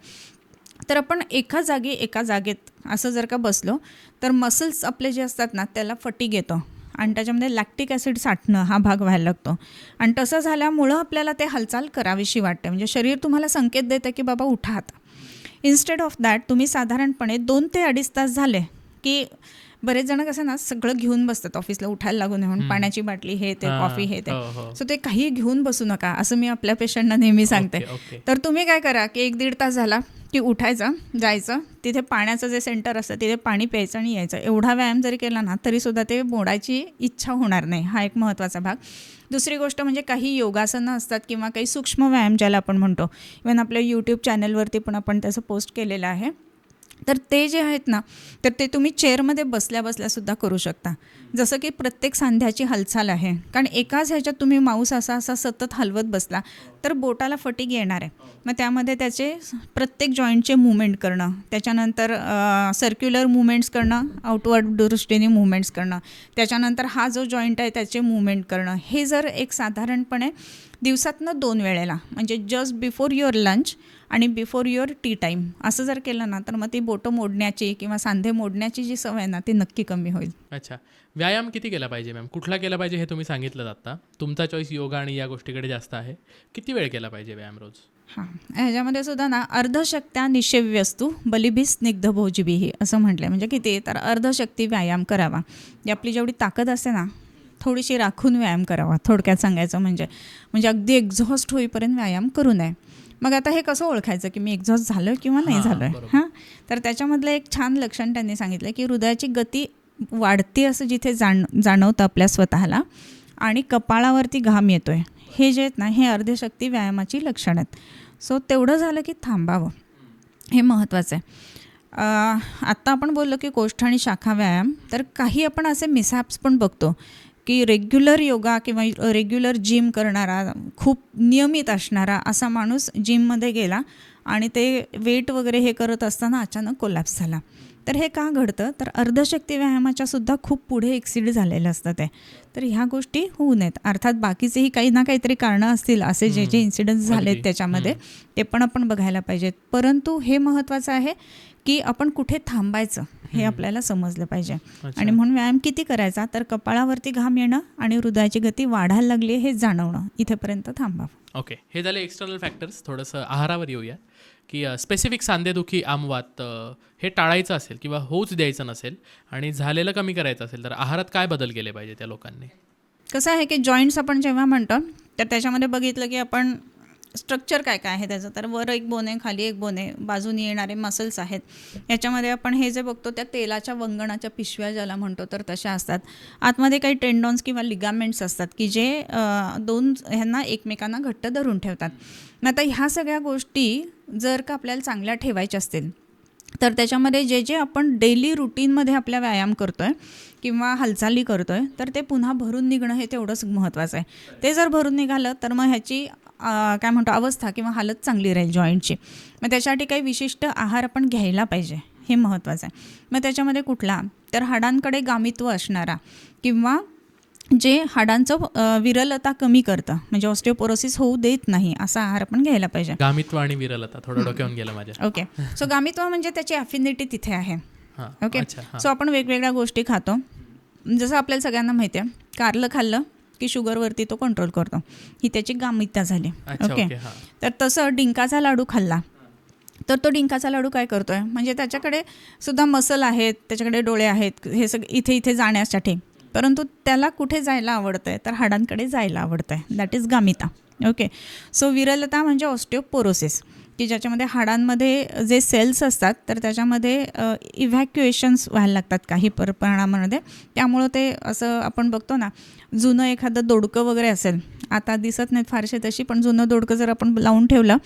तर आपण एका जागेत असं जर का बसलो तर मसल्स आपले जे असतात ना त्याला फटीग येतो आणि त्याच्यामध्ये लॅक्टिक ॲसिड साठणं हा भाग व्हायला लागतो. आणि तसं झाल्यामुळं आपल्याला ते हालचाल करावीशी वाटते, म्हणजे शरीर तुम्हाला संकेत देतं की बाबा उठा आता. इन्स्टेड ऑफ दॅट तुम्ही साधारणपणे 2 ते 2.5 तास झाले की बरेच जण कसं ना सगळं घेऊन बसतात ऑफिसला, उठायला लागून येऊन, पाण्याची बाटली हे ते, कॉफी हे ते. सो ते काही घेऊन बसू नका असं मी आपल्या पेशंटना नेहमी सांगते. तर तुम्ही काय करा की 1-1.5 तास झाला की उठायचं, जायचं, तिथे पाण्याचं जे सेंटर असतं तिथे पाणी प्यायचं आणि यायचं. एवढा व्यायाम जरी केला ना तरीसुद्धा ते मोडायची इच्छा होणार नाही. हा एक महत्त्वाचा भाग. दुसरी गोष्ट म्हणजे काही योगासनं असतात किंवा काही सूक्ष्म व्यायाम ज्याला आपण म्हणतो, इव्हन आपल्या यूट्यूब चॅनलवरती पण आपण त्याचं पोस्ट केलेलं आहे. तर ते जे आहेत ना, तर ते तुम्ही चेअरमध्ये बसल्या बसल्यासुद्धा करू शकता. जसं की प्रत्येक सांध्याची हालचाल आहे, कारण एकाच ह्याच्यात तुम्ही माऊस असा सतत हलवत बसला तर बोटाला फटीग येणार आहे. मग त्यामध्ये त्याचे प्रत्येक जॉईंटचे मूवमेंट करणं, त्याच्यानंतर सर्क्युलर मूवमेंट्स करणं, आउटवर्ड दृष्टीने मूवमेंट्स करणं, त्याच्यानंतर हा जो जॉईंट आहे त्याचे मूवमेंट करणं, हे जर एक साधारणपणे दिवसातनं 2 वेळेला म्हणजे जस्ट बिफोर युअर लंच आणि बिफोर युअर टी टाईम असं जर केलं ना तर मग ती बोटं मोडण्याची किंवा सांधे मोडण्याची जी सवय ना ती नक्की कमी होईल. अच्छा, व्यायाम किती केला पाहिजे मॅम? कुठला केला पाहिजे हे तुम्ही सांगितलं आता. तुमचा चॉईस योगा आणि या गोष्टीकडे जास्त आहे. किती वेळ केला पाहिजे व्यायाम रोज? हां, ह्याच्यामध्ये सुद्धा ना अर्धशक्त्या निषेव्यस्तू बलिभी स्निग्ध भोजभिः असं म्हटलं आहे. म्हणजे किती तर अर्धशक्ती व्यायाम करावा. जी आपली जेवढी ताकद असते ना थोडीशी राखून व्यायाम करावा, थोडक्यात सांगायचं म्हणजे अगदी एक्झॉस्ट होईपर्यंत व्यायाम करू नये. मग आता हे कसं ओळखायचं की मी एक्झॉस्ट झालो किंवा नाही झालो आहे? हां, तर त्याच्यामधलं एक छान लक्षण त्यांनी सांगितलं की हृदयाची गती वाढते असं जिथे जाणवतं आपल्या स्वतःला आणि कपाळावरती घाम येतो आहे, हे जे आहेत ना हे अर्धशक्ती व्यायामाची लक्षणं आहेत. सो तेवढं झालं की थांबावं, हे महत्त्वाचं आहे. आत्ता आपण बोललो की कोष्ठ आणि शाखा व्यायाम, तर काही आपण असे मिसहॅप्स पण बघतो की रेग्युलर योगा किंवा रेग्युलर जिम करणारा, खूप नियमित असणारा असा माणूस जिममध्ये गेला आणि ते वेट वगैरे हे करत असताना अचानक कोलॅप्स झाला. तर हे का घडतं? तर अर्धशक्ती व्यायामाच्या सुद्धा खूप पुढे एक्सिड झालेलं असतं ते. तर ह्या गोष्टी होऊ नयेत. अर्थात बाकीचेही काही ना काहीतरी कारणं असतील, असे जे इन्सिडेंट्स झालेत त्याच्यामध्ये ते पण आपण बघायला पाहिजेत. परंतु हे महत्त्वाचं आहे की आपण कुठे थांबायचं हे आपल्याला समजलं पाहिजे. आणि म्हणून व्यायाम किती करायचा? तर कपाळावरती घाम येणं आणि हृदयाची गती वाढायला लागली हे जाणवणं, इथेपर्यंत थांबावं. ओके, हे झाले एक्सटर्नल फॅक्टर्स. थोडंसं आहारावर येऊया की स्पेसिफिक सांधेदुखी, आमवात हे टाळायचं असेल किंवा होऊच द्यायचं नसेल आणि झालेलं कमी करायचं असेल तर आहारात काय बदल केले पाहिजे त्या लोकांनी? कसं आहे की जॉईंट्स आपण जेव्हा म्हणतो तर त्याच्यामध्ये बघितलं की आपण स्ट्रक्चर काय काय आहे त्याचं, तर वर एक बोन आहे, खाली एक बोन आहे, बाजूनी येणारे मसल्स आहेत. याच्यामध्ये आपण हे जे बघतो त्या तेलाच्या वंगणाच्या पिशव्या ज्याला म्हणतो तर तशा असतात. आतमध्ये काही टेंडॉन्स किंवा लिगामेंट्स असतात की जे दोन ह्यांना एकमेकांना घट्ट धरून ठेवतात. मग आता ह्या सगळ्या गोष्टी जर का आपल्याला चांगल्या ठेवायच्या असतील तर त्याच्यामध्ये जे जे आपण डेली रुटीनमध्ये आपल्या व्यायाम करतो आहे किंवा हालचाली करतो आहे तर ते पुन्हा भरून निघणं हे तेवढंच महत्त्वाचं आहे. ते जर भरून निघालं तर मग ह्याची काय म्हणतो अवस्था किंवा हालत चांगली राहील जॉईंटची. मग त्याच्यासाठी काही विशिष्ट आहार आपण घ्यायला पाहिजे, हे महत्त्वाचं आहे. मग त्याच्यामध्ये कुठला? तर हाडांकडे गामित्व असणारा किंवा जे हाडांचं विरलता कमी करतं, म्हणजे ऑस्टिओपोरोसिस होऊ देत नाही, असा आहार आपण घ्यायला पाहिजे. गामित्व आणि विरलता थोडं डोक्यावरून गेलं माझ्या. ओके, सो गामित्व म्हणजे त्याची अफिनिटी तिथे आहे. ओके, सो आपण वेगवेगळ्या गोष्टी खातो. जसं आपल्याला सगळ्यांना माहिती आहे कारलं खाल्लं की शुगरवरती तो कंट्रोल करतो, ही त्याची गामित्ता झाली. ओके, तर तसं डिंकाचा लाडू खाल्ला तर तो डिंकाचा लाडू काय करतोय, म्हणजे त्याच्याकडे सुद्धा मसल आहेत, त्याच्याकडे डोळे आहेत, हे सगळे इथे जाण्यासाठी, परंतु त्याला कुठे जायला आवडतं आहे तर हाडांकडे जायला आवडतं आहे. दॅट इज गामिता. ओके, सो विरलता म्हणजे ऑस्टिओपोरोसिस, की ज्याच्यामध्ये हाडांमध्ये जे सेल्स असतात तर त्याच्यामध्ये इव्हॅक्युएशन्स व्हायला लागतात काही प्रमाणामध्ये. त्यामुळं ते असं आपण बघतो ना, जुनं एखादं दोडकं वगैरे असेल, आता दिसत नाहीत फारसे तशी, पण जुनं दोडकं जर आपण लावून ठेवलं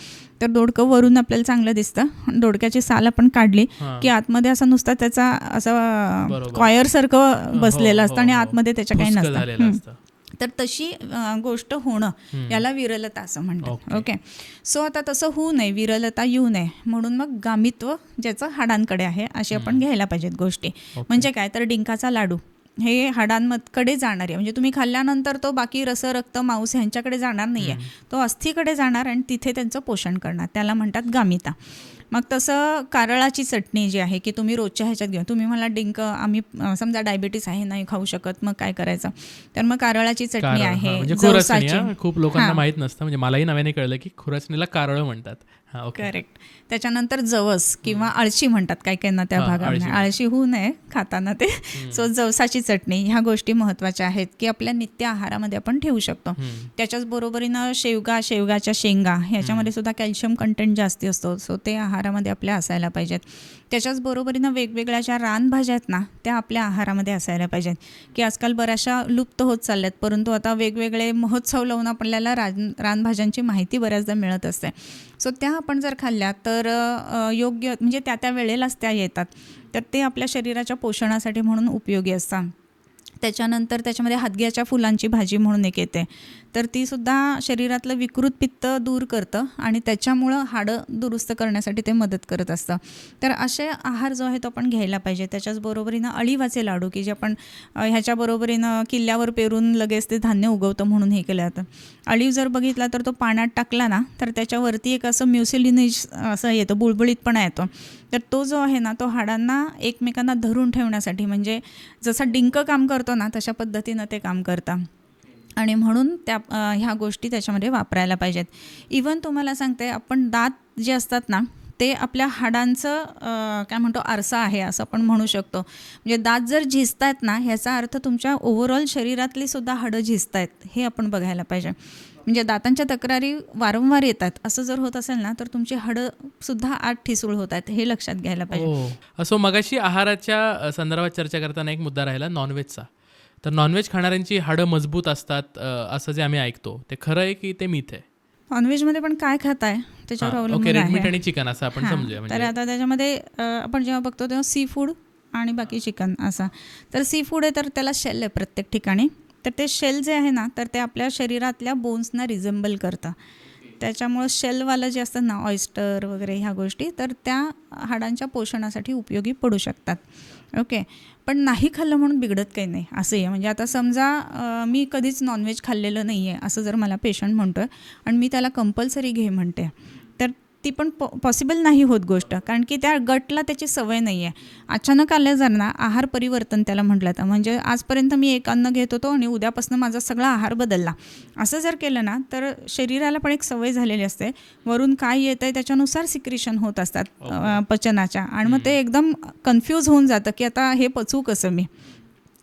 तर दोडकं वरून आपल्याला चांगलं दिसतं. दोडक्याची साल आपण काढली की आतमध्ये असं नुसतं त्याचा असं कॉयरसारखं बसलेलं असतं आणि आतमध्ये त्याच्या काही नसतं. तर तशी गोष्ट होणं याला विरलता असं म्हणतात. ओके, सो आता तसं होऊ नये, विरलता येऊ नये म्हणून मग गामित्व ज्याचं हाडांकडे आहे अशी आपण घ्यायला पाहिजेत गोष्टी. म्हणजे काय, तर डिंकाचा लाडू हे हाडांकडे जाणार आहे, म्हणजे तुम्ही खाल्ल्यानंतर तो बाकी रस, रक्त, मांस ह्यांच्याकडे जाणार नाही आहे, तो अस्थिकडे जाणार आणि तिथे त्यांचं पोषण करणार, त्याला म्हणतात गामिता. मग तसं कारळाची चटणी जी आहे की तुम्ही रोजच्या ह्याच्यात घ्या. तुम्ही मला डिंक, आम्ही समजा डायबिटीस आहे नाही खाऊ शकत, मग काय करायचं, तर मग कारळाची चटणी आहे, जवसाची. खूप लोकांना माहीत नसतं, म्हणजे मलाही नव्याने कळलं की खुरासणीला कारळ म्हणतात. हां, ओके. करेक्ट. त्याच्यानंतर जवस किंवा अळशी म्हणतात काही काहींना त्या हां, भागामध्ये. अळशी. अळशी होऊ नये खाताना ते. सो जवसाची चटणी ह्या गोष्टी महत्त्वाच्या आहेत की आपल्या नित्य आहारामध्ये आपण ठेवू शकतो. त्याच्याच बरोबरीनं शेवगाच्या शेंगा ह्याच्यामध्ये सुद्धा कॅल्शियम कंटेंट जास्ती असतो. सो ते आहारामध्ये आपल्या असायला पाहिजेत. त्याच्याच बरोबरीनं वेगवेगळ्या ज्या रानभाज्या आहेत ना त्या आपल्या आहारामध्ये असायला पाहिजेत, की आजकाल बऱ्याचशा लुप्त होत चालल्यात, परंतु आता वेगवेगळे महोत्सव लावून आपल्याला रानभाज्यांची माहिती बऱ्याचदा मिळत असते. सो त्या आपण जर खाल्ल्या तर योग्य म्हणजे त्या वेळेलाच त्या येतात, तर ते आपल्या शरीराच्या पोषणासाठी म्हणून उपयोगी असतात. त्याच्यानंतर त्याच्यामध्ये हादग्याच्या फुलांची भाजी म्हणून एक येते, तर तीसुद्धा शरीरातलं विकृत पित्त दूर करतं आणि त्याच्यामुळं हाडं दुरुस्त करण्यासाठी ते मदत करत असतं. तर असे आहार जो आहे तो आपण घ्यायला पाहिजे. त्याच्याच बरोबरीनं अळीवाचे लाडू की जे आपण ह्याच्या बरोबरीनं किल्ल्यावर पेरून लगेच ते धान्य उगवतं म्हणून हे केलं जातं. अळीव जर बघितला तर तो पाण्यात टाकला ना तर त्याच्यावरती एक असं म्युसिलिनेज असं येतं, बुळबुळीतपणा येतो. तर तो जो आहे ना तो हाडांना एकमेकांना धरून ठेवण्यासाठी, म्हणजे जसा डिंक काम करतो ना तशा पद्धतीनं ते काम करतं. आणि म्हणून त्या ह्या गोष्टी त्याच्यामध्ये वापरायला पाहिजेत. इवन तुम्हाला सांगते, आपण दात जे असतात ना ते आपल्या हाडांचं काय म्हणतो आरसा आहे असं आपण म्हणू शकतो. म्हणजे दात जर झिजत आहेत ना ह्याचा अर्थ तुमच्या ओव्हरऑल शरीरातली सुद्धा हाडं झिजत आहेत हे आपण बघायला पाहिजे. म्हणजे दातांच्या तक्रारी वारंवार येतात असं जर होत असेल ना तर तुमची हाडं सुद्धा आत ठिसूळ होत आहेत हे लक्षात घ्यायला पाहिजे. असो, मगाशी आहाराच्या संदर्भात चर्चा करताना एक मुद्दा राहिला नॉनव्हेजचा. तर नॉनव्हेज खाणाऱ्यांची हाडं मजबूत असतात असं जे आम्ही ऐकतो, ते खरं आहे की ते मिथ आहे? नॉनव्हेजमध्ये पण काय खाताय त्याच्यावर ओके, अवलंबून रेड मीट आहे. आणि चिकन असं आपण समजूया. तर म्हणजे आता त्याच्यामध्ये आपण जेव्हा बघतो तेव्हा सी फूड आणि बाकी चिकन असं. तर सी फूड आहे तर त्याला शेल आहे प्रत्येक ठिकाणी. तर ते शेल जे आहे ना तर ते आपल्या शरीरातल्या बोन्सना रिझेंबल करतं. त्याच्यामुळं शेलवालं जे असतं ना ऑयस्टर वगैरे ह्या गोष्टी तर त्या हाडांच्या पोषणासाठी उपयोगी पडू शकतात. ओके. पण नाही खाल्लं म्हणून बिघडत काही नाही असं आहे. म्हणजे आता समजा मी कधीच नॉनव्हेज खाल्लेलं नाही आहे असं जर मला पेशंट म्हणतो आहे आणि मी त्याला कंपल्सरी घे म्हणते, तर ती पण पॉसिबल नाही होत गोष्ट, कारण की त्या गटला त्याची सवय नाही आहे. अचानक आल्या जर ना आहार परिवर्तन त्याला म्हटलं तर, म्हणजे आजपर्यंत मी एक अन्न घेत होतो आणि उद्यापासून माझा सगळा आहार बदलला असं जर केलं ना तर शरीराला पण एक सवय झालेली असते. वरून काय येतं आहे त्याच्यानुसार सिक्रिशन होत असतात पचनाच्या, आणि मग ते एकदम कन्फ्यूज होऊन जातं की आता हे पचवू कसं मी.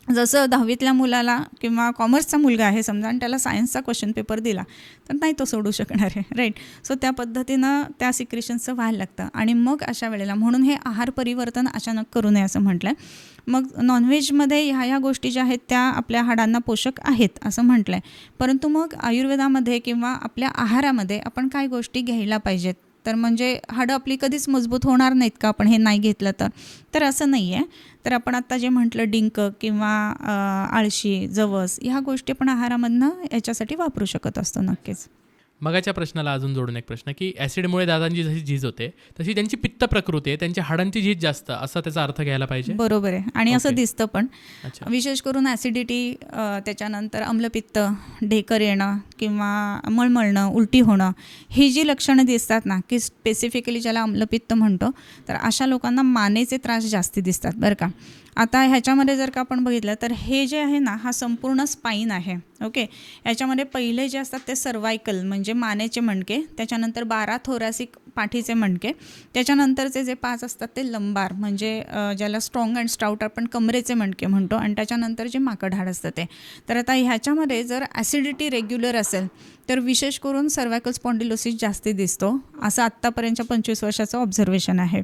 जसं 10वीतल्या मुलाला किंवा कॉमर्सचा मुलगा आहे समजा आणि त्याला सायन्सचा क्वेश्चन पेपर दिला तर नाही तो सोडू शकणार आहे, राईट. सो त्या पद्धतीनं त्या सिक्रेशन्सचं व्हायला लागतं आणि मग अशा वेळेला म्हणून हे आहार परिवर्तन अचानक करू नये असं म्हटलं आहे. मग नॉनव्हेजमध्ये ह्या गोष्टी ज्या आहेत त्या आपल्या हाडांना पोषक आहेत असं म्हटलं आहे, परंतु मग आयुर्वेदामध्ये किंवा आपल्या आहारामध्ये आपण काय गोष्टी घ्यायला पाहिजेत, तर म्हणजे हाडं आपली कधीच मजबूत होणार नाहीत का आपण हे नाही घेतलं तर असं नाही आहे. तर आपण आत्ता जे म्हटलं डिंक किंवा आळशी, जवस ह्या गोष्टी आपण आहारामधनं याच्यासाठी वापरू शकत असतो नक्कीच. मगाच्या प्रश्नाला अजून जोडून एक प्रश्न की ॲसिडमुळे दातांची जशी झीज होते तशी त्यांची पित्त प्रकृती आहे, त्यांच्या हाडांची झीज जास्त, असा त्याचा अर्थ घ्यायला पाहिजे? बरोबर आहे. आणि असं ओके. दिसतं पण अच्छा. विशेष करून ॲसिडिटी, त्याच्यानंतर आम्लपित्त, ढेकर येणं किंवा मळमळणं, उलटी होणं, ही जी लक्षणं दिसतात ना की स्पेसिफिकली ज्याला आम्लपित्त म्हणतो, तर अशा लोकांना मानेचे त्रास जास्ती दिसतात बरं का. आता ह्याच्यामध्ये जर का आपण बघितलं तर हे जे आहे ना हा संपूर्ण स्पाईन आहे. ओके. याच्यामध्ये पहिले जे असतात ते सर्वायकल म्हणजे मानेचे मणके, त्याच्यानंतर 12 थोरॅसिक पाठीचे मणके, त्याच्यानंतरचे जे 5 असतात ते लंबार म्हणजे ज्याला स्ट्रॉंग अँड स्टाउट आपण कमरेचे मणके म्हणतो, आणि त्याच्यानंतर जे माकड हाड असतं ते. तर आता ह्याच्यामध्ये जर ॲसिडिटी रेग्युलर असेल तर विशेष करून सर्वायकल स्पॉन्डिलोसिस जास्ती दिसतो, असं आत्तापर्यंतच्या 25 वर्षाचं ऑब्झर्वेशन आहे.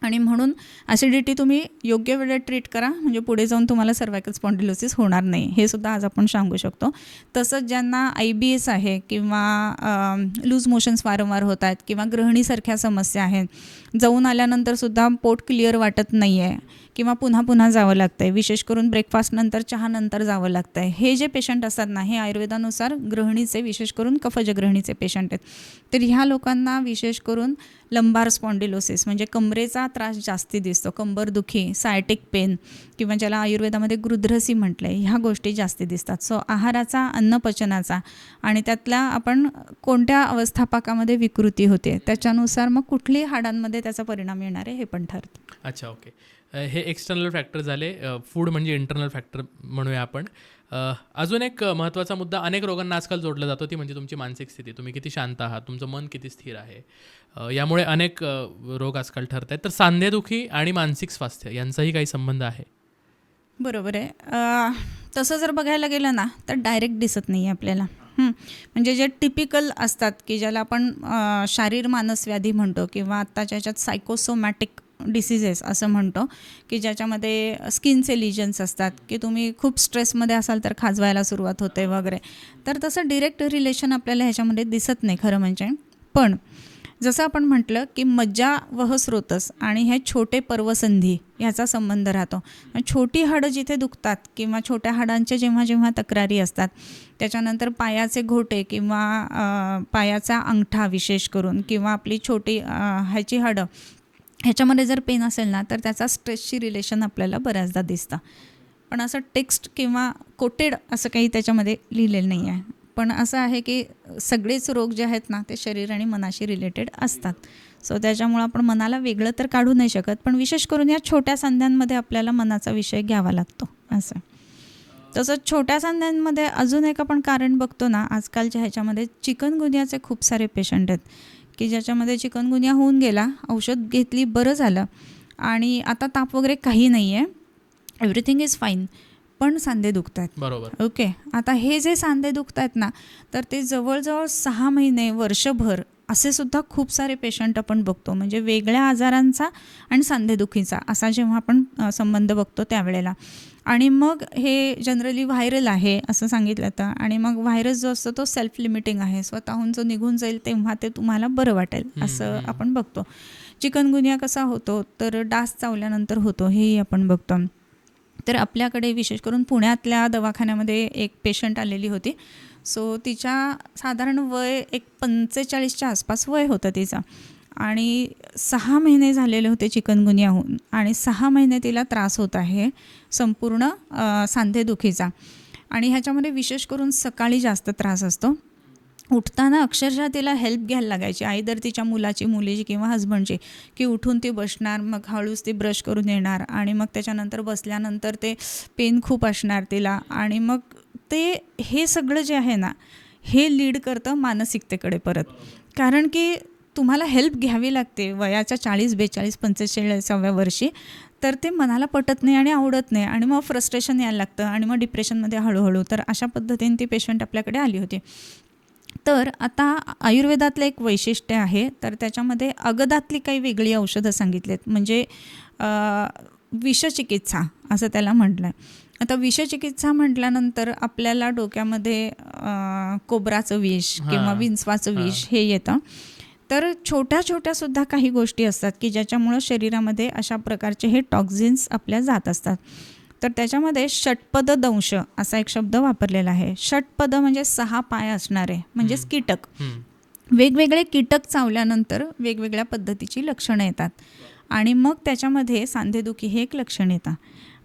आणि म्हणून ॲसिडिटी तुम्ही योग्य वेळेत ट्रीट करा, म्हणजे पुढे जाऊन तुम्हाला सर्वायकल स्पॉन्डिलोसिस होणार नाही, हे सुद्धा आज आपण सांगू शकतो. तसंच ज्यांना IBS आहे किंवा लूज मोशन्स वारंवार होत आहेत किंवा गृहिणीसारख्या समस्या आहेत, जाऊन आल्यानंतरसुद्धा पोट क्लिअर वाटत नाही आहे किंवा पुन्हा पुन्हा जावं लागतं आहे, विशेष करून ब्रेकफास्टनंतर चहानंतर जावं लागतं आहे, हे जे पेशंट असतात ना हे आयुर्वेदानुसार गृहिणीचे, विशेष करून कफज गृहिणीचे पेशंट आहेत. तर ह्या लोकांना विशेष करून लंबार स्पॉन्डिलोसिस म्हणजे कमरेचा त्रास जास्ती दिसतो, कंबरदुखी, सायटिक पेन किंवा ज्याला आयुर्वेदामध्ये गृध्रसी म्हटलं आहे, ह्या गोष्टी जास्ती दिसतात. सो आहाराचा, अन्नपचनाचा आणि त्यातल्या आपण कोणत्या अवस्थापाकामध्ये विकृती होते त्याच्यानुसार मग कुठली हाडांमध्ये त्याचा परिणाम येणार आहे हे पण ठरतं. अच्छा, ओके. हे एक्सटर्नल फॅक्टर झाले. फूड म्हणजे इंटरनल फॅक्टर म्हणूया आपण. अजून एक महत्त्वाचा मुद्दा अनेक रोगांना आजकाल जोडला जातो ती म्हणजे तुमची मानसिक स्थिती. तुम्ही किती शांत आहात, तुमचं मन किती स्थिर आहे. यामुळे अनेक रोग आजकाल ठरत आहेत. तर सांधेदुखी आणि मानसिक स्वास्थ्य यांचाही काही संबंध आहे? बरोबर आहे. तसं जर बघायला गेलं ना तर डायरेक्ट दिसत नाही आहे आपल्याला. म्हणजे जे टिपिकल असतात की ज्याला आपण शारीर मानस व्याधी म्हणतो किंवा आत्ताच्या ह्याच्यात सायकोसोमॅटिक डिसिजेस असं म्हणतो की ज्याच्यामध्ये स्किनचे लिजन्स असतात की तुम्ही खूप स्ट्रेसमध्ये असाल तर खाजवायला सुरुवात होते वगैरे. तर तसं डिरेक्ट रिलेशन आपल्याला ह्याच्यामध्ये दिसत नाही खरं म्हणजे. पण जसं आपण म्हटलं की मज्जा वह स्रोतस आणि हे छोटे पर्वसंधी ह्याचा संबंध राहतो. छोटी हाडं जिथे दुखतात किंवा छोट्या हाडांच्या जेव्हा जेव्हा तक्रारी असतात, त्याच्यानंतर पायाचे घोटे किंवा पायाचा अंगठा विशेष करून किंवा आपली छोटी ह्याची हाडं ह्याच्यामध्ये जर पेन असेल ना तर त्याचा स्ट्रेसशी रिलेशन आपल्याला बऱ्याचदा दिसतं. पण असं टेक्स्ट किंवा कोटेड असं काही त्याच्यामध्ये लिहिलेलं नाही आहे. पण असं आहे की सगळेच रोग जे आहेत ना ते शरीर आणि मनाशी रिलेटेड असतात. सो त्याच्यामुळं आपण मनाला वेगळं तर काढू नाही शकत, पण विशेष करून या छोट्या सांध्यांमध्ये आपल्याला मनाचा विषय घ्यावा लागतो असं. तसंच छोट्या सांध्यांमध्ये अजून एक आपण कारण बघतो ना आजकालच्या ह्याच्यामध्ये, चिकनगुन्याचे खूप सारे पेशंट आहेत की ज्याच्यामध्ये चिकनगुन्या होऊन गेला, औषध घेतली, बरं झालं आणि आता ताप वगैरे काही नाही आहे, एव्हरीथिंग इज फाईन, पण सांधे दुखत आहेत. बरोबर. ओके. आता हे जे सांधे दुखत आहेत ना तर ते जवळजवळ 6 महिने, वर्षभर असे सुद्धा खूप सारे पेशंट आपण बघतो. म्हणजे वेगळ्या आजारांचा आणि सांधेदुखीचा असा जेव्हा आपण संबंध बघतो त्यावेळेला. आणि मग हे जनरली व्हायरल आहे असं सांगितलं जातं. आणि मग व्हायरस जो असतो तो सेल्फ लिमिटिंग आहे, स्वतःहून जो निघून जाईल तेव्हा ते तुम्हाला बरं वाटेल असं आपण बघतो. चिकनगुन्या कसा होतो तर डास चावल्यानंतर होतो हेही आपण बघतो. तर आपल्याकडे विशेष करून पुण्यातल्या दवाखान्यामध्ये एक पेशंट आलेली होती. सो तिच्या साधारण वय एक 45च्या आसपास वय होतं तिचं आणि 6 महिने झालेले होते चिकनगुन्या होऊन आणि 6 महिने तिला त्रास होत आहे संपूर्ण सांधेदुखीचा. आणि ह्याच्यामध्ये विशेष करून सकाळी जास्त त्रास असतो. उठताना अक्षरशः तिला हेल्प घ्यायला लागायची, आयदर तिच्या मुलीची किंवा हजबंडची, की उठून ती बसणार, मग हळूच ती ब्रश करून येणार आणि मग त्याच्यानंतर बसल्यानंतर ते पेन खूप असणार तिला. आणि मग ते हे सगळं जे आहे ना हे लीड करतं मानसिकतेकडे परत. कारण की तुम्हाला हेल्प घ्यावी लागते वयाच्या 40, 42, 45व्या वर्षी, तर ते मनाला पटत नाही आणि आवडत नाही आणि मग फ्रस्ट्रेशन यायला लागतं आणि मग डिप्रेशनमध्ये हळूहळू. तर अशा पद्धतीने ती पेशंट आपल्याकडे आली होती. तर आता आयुर्वेदातलं एक वैशिष्ट्य आहे, तर त्याच्यामध्ये अगदातली काही वेगळी औषधं सांगितलेत. म्हणजे विषचिकित्सा असं त्याला म्हटलं आहे. आता विषचिकित्सा म्हटल्यानंतर आपल्याला डोक्यामध्ये कोबराचं विष किंवा विंचवाचं विष हे येतं. तर छोट्या छोट्यासुद्धा काही गोष्टी असतात की ज्याच्यामुळं शरीरामध्ये अशा प्रकारचे हे टॉक्झिन्स आपल्या जात असतात. तर त्याच्यामध्ये षटपद दंश असा एक शब्द वापरलेला आहे. षटपद म्हणजे 6 पाय असणारे, म्हणजेच कीटक. वेगवेगळे कीटक चावल्यानंतर वेगवेगळ्या पद्धतीची लक्षणं येतात आणि मग त्याच्यामध्ये सांधेदुखी हे एक लक्षण येतं.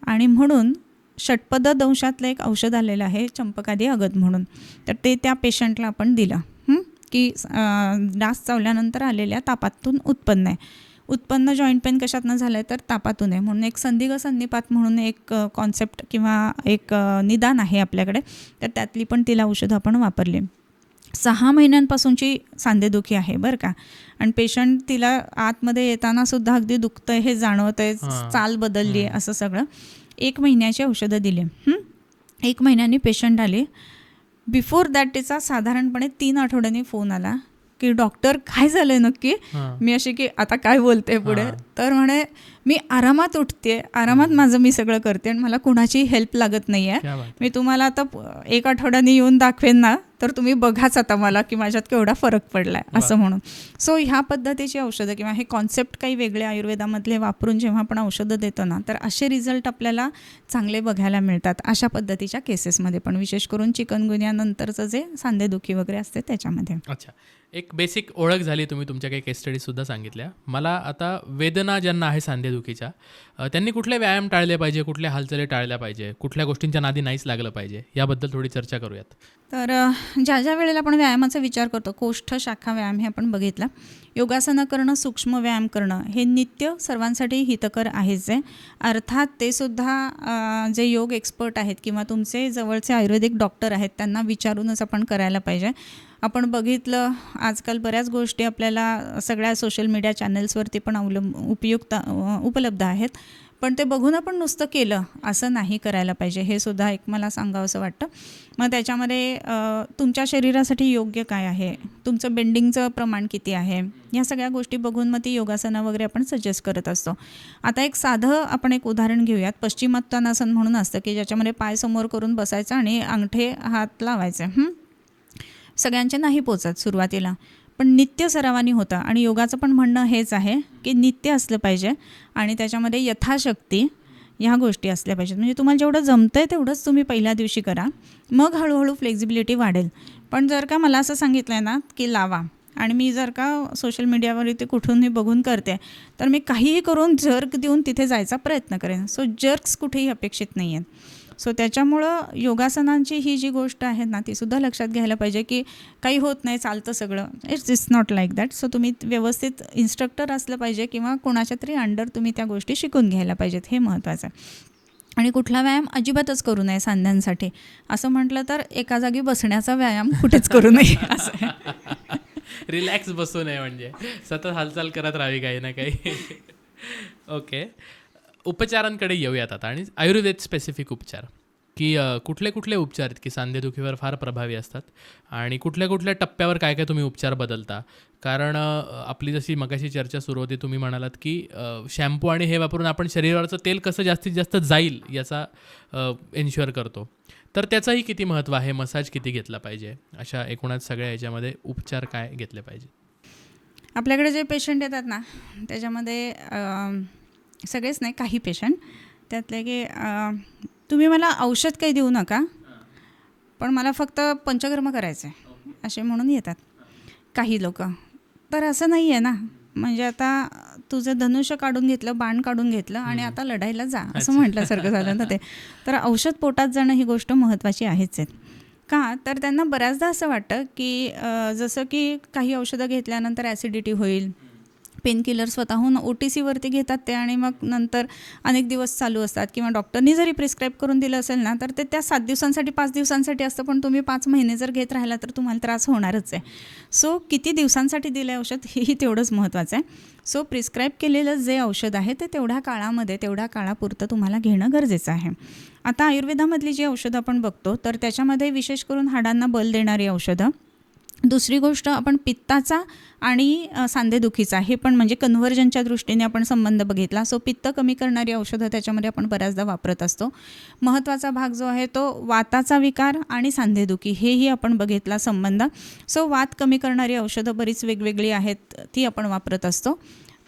आणि म्हणून षटपद दंशातलं एक औषध आलेलं आहे चंपकादी अगद म्हणून. तर ते त्या पेशंटला आपण दिलं की डास चावल्यानंतर आलेल्या तापातून उत्पन्न आहे. उत्पन्न जॉईंट पेन कशातनं झालं आहे तर तापातून आहे. म्हणून एक संधिगसन्निपात म्हणून एक कॉन्सेप्ट किंवा एक निदान आहे आपल्याकडे. तर त्यातली पण तिला औषधं आपण वापरली. 6 महिन्यांपासूनची सांधेदुखी आहे बरं का. आणि पेशंट तिला आतमध्ये येतानासुद्धा अगदी दुखतं हे जाणवत आहे, चाल बदलली आहे असं सगळं. 1 महिन्याची औषधं दिली. 1 महिन्यानी पेशंट आली. बिफोर दॅट तिचा साधारणपणे 3 आठवड्यांनी फोन आला की डॉक्टर काय झालं नक्की. मी अशी की आता काय बोलते पुढे. तर म्हणे मी आरामात उठते, आरामात माझं मी सगळं करते आणि मला कुणाची हेल्प लागत नाही आहे. मी तुम्हाला आता 1 आठवड्याने येऊन दाखवेन ना तर तुम्ही बघाच आता मला की माझ्यात केवढा फरक पडला आहे असं म्हणून. सो ह्या पद्धतीची औषधं किंवा हे कॉन्सेप्ट काही वेगळे आयुर्वेदामधले वापरून जेव्हा आपण औषधं देतो ना तर असे रिझल्ट आपल्याला चांगले बघायला मिळतात अशा पद्धतीच्या केसेसमध्ये पण, विशेष करून चिकनगुन्यानंतरचं जे सांधेदुखी वगैरे असते त्याच्यामध्ये. अच्छा. एक बेसिक ओळख झाली, तुम्ही तुमच्या काही केस स्टडीजसुद्धा सांगितल्या. मला आता वेदना ज्यांना आहे सांधेदुखीच्या, त्यांनी कुठले व्यायाम टाळले पाहिजे, कुठल्या हालचाली टाळल्या पाहिजे, कुठल्या गोष्टींच्या नादी नाहीच लागलं पाहिजे, याबद्दल थोडी चर्चा करूयात. तर ज्या ज्या वेळेला आपण व्यायामाचा विचार करतो, कोष्ठ शाखा व्यायाम हे आपण बघितलं, योगासनं करणं, सूक्ष्म व्यायाम करणं हे नित्य सर्वांसाठी हितकर आहेच आहे. अर्थात ते सुद्धा जे योग एक्सपर्ट आहेत किंवा तुमचे जवळचे आयुर्वेदिक डॉक्टर आहेत त्यांना विचारूनच आपण करायला पाहिजे. आपण बघितलं आजकाल बऱ्याच गोष्टी आपल्याला सगळ्या सोशल मीडिया चॅनल्सवरती पण उपलब्ध आहेत, पण ते बघून आपण नुसतं केलं असं नाही करायला पाहिजे. हे सुद्धा एक मला सांगावं असं वाटतं. मग त्याच्यामध्ये तुमच्या शरीरासाठी योग्य काय आहे, तुमचं बेंडिंगचं प्रमाण किती आहे, या सगळ्या गोष्टी बघून मग ती योगासनं वगैरे आपण सजेस्ट करत असतो. आता एक साधं आपण एक उदाहरण घेऊयात. पश्चिमोत्तानासन म्हणून असतं की ज्याच्यामध्ये पाय समोर करून बसायचं आणि अंगठे हात लावायचे. सगळ्यांचे नाही पोचत सुरुवातीला, पण नित्य सरावानी होतं. आणि योगाचं पण म्हणणं हेच आहे की नित्य असलं पाहिजे आणि त्याच्यामध्ये यथाशक्ती ह्या गोष्टी असल्या पाहिजेत. म्हणजे तुम्हाला जेवढं जमतं आहे तेवढंच तुम्ही पहिल्या दिवशी करा, मग हळूहळू फ्लेक्झिबिलिटी वाढेल. पण जर का मला असं सांगितलं आहे ना की लावा, आणि मी जर का सोशल मीडियावर ते कुठूनही बघून करते, तर मी काहीही करून जर्क देऊन तिथे जायचा प्रयत्न करेन. सो जर्क्स कुठेही अपेक्षित नाही आहेत. सो त्याच्यामुळं योगासनांची ही जी गोष्ट आहे ना तीसुद्धा लक्षात घ्यायला पाहिजे की काही होत नाही, चालतं सगळं. It's not like that. So तुम्ही व्यवस्थित इन्स्ट्रक्टर असलं पाहिजे किंवा कोणाच्या तरी अंडर तुम्ही त्या गोष्टी शिकून घ्यायला पाहिजेत, हे महत्त्वाचं आहे. आणि कुठला व्यायाम अजिबातच करू नये सांध्यांसाठी. असं म्हटलं तर एका जागी बसण्याचा व्यायाम कुठेच करू नये असं आहे. रिलॅक्स बसू नये, म्हणजे सतत हालचाल करत राहावी काही ना काही. ओके, उपचारांकडे येऊयात आता. आणि आयुर्वेद स्पेसिफिक उपचार, की कुठले कुठले उपचार आहेत की सांधेदुखीवर फार प्रभावी असतात, आणि कुठल्या कुठल्या टप्प्यावर काय काय तुम्ही उपचार बदलता. कारण आपली जशी मगाशी चर्चा सुरू होती, तुम्ही म्हणालात की शॅम्पू आणि हे वापरून आपण शरीरावरचं तेल कसं जास्तीत जास्त जाईल याचा एन्श्युअर करतो, तर त्याचंही किती महत्त्व आहे, मसाज किती घेतला पाहिजे, अशा एकूणच सगळ्या याच्यामध्ये उपचार काय घेतले पाहिजे. आपल्याकडे जे पेशंट येतात ना त्याच्यामध्ये सगळेच नाही, काही पेशंट त्यातले की तुम्ही मला औषध काही देऊ नका, पण मला फक्त पंचकर्म करायचं आहे असे म्हणून येतात काही लोक. तर असं नाही आहे ना, म्हणजे आता तुझं धनुष्य काढून घेतलं, बाण काढून घेतलं आणि आता लढायला जा असं म्हटल्यासारखं झालं ना ते. तर औषध पोटात जाणं ही गोष्ट महत्त्वाची आहेच आहे. का तर त्यांना बऱ्याचदा असं वाटतं की जसं की काही औषधं घेतल्यानंतर ॲसिडिटी होईल, पेनकिलर स्वतःहून OTCवरती घेतात ते, आणि मग नंतर अनेक दिवस चालू असतात. किंवा डॉक्टरनी जरी प्रिस्क्राईब करून दिलं असेल ना तर ते त्या 7 दिवसांसाठी 5 दिवसांसाठी असतं, पण तुम्ही 5 महिने जर घेत राहिला तर तुम्हाला त्रास होणारच आहे. सो किती दिवसांसाठी दिलं आहे औषध हेही तेवढंच महत्त्वाचं आहे. सो प्रिस्क्राईब केलेलं जे औषध आहे ते तेवढ्या काळामध्ये तेवढ्या काळापुरतं तुम्हाला घेणं गरजेचं आहे. आता आयुर्वेदामधली जी औषधं आपण बघतो तर त्याच्यामध्ये विशेष करून हाडांना बल देणारी औषधं. दुसरी गोष्ट आपण पित्ताचा आणि सांधेदुखीचा हे पण म्हणजे कन्व्हर्जनच्या दृष्टीने आपण संबंध बघितला. सो पित्त कमी करणारी औषधं त्याच्यामध्ये आपण बऱ्याचदा वापरत असतो. महत्त्वाचा भाग जो आहे तो वाताचा विकार आणि सांधेदुखी हेही आपण बघितला संबंध. सो वात कमी करणारी औषधं बरीच वेगवेगळी आहेत, ती आपण वापरत असतो.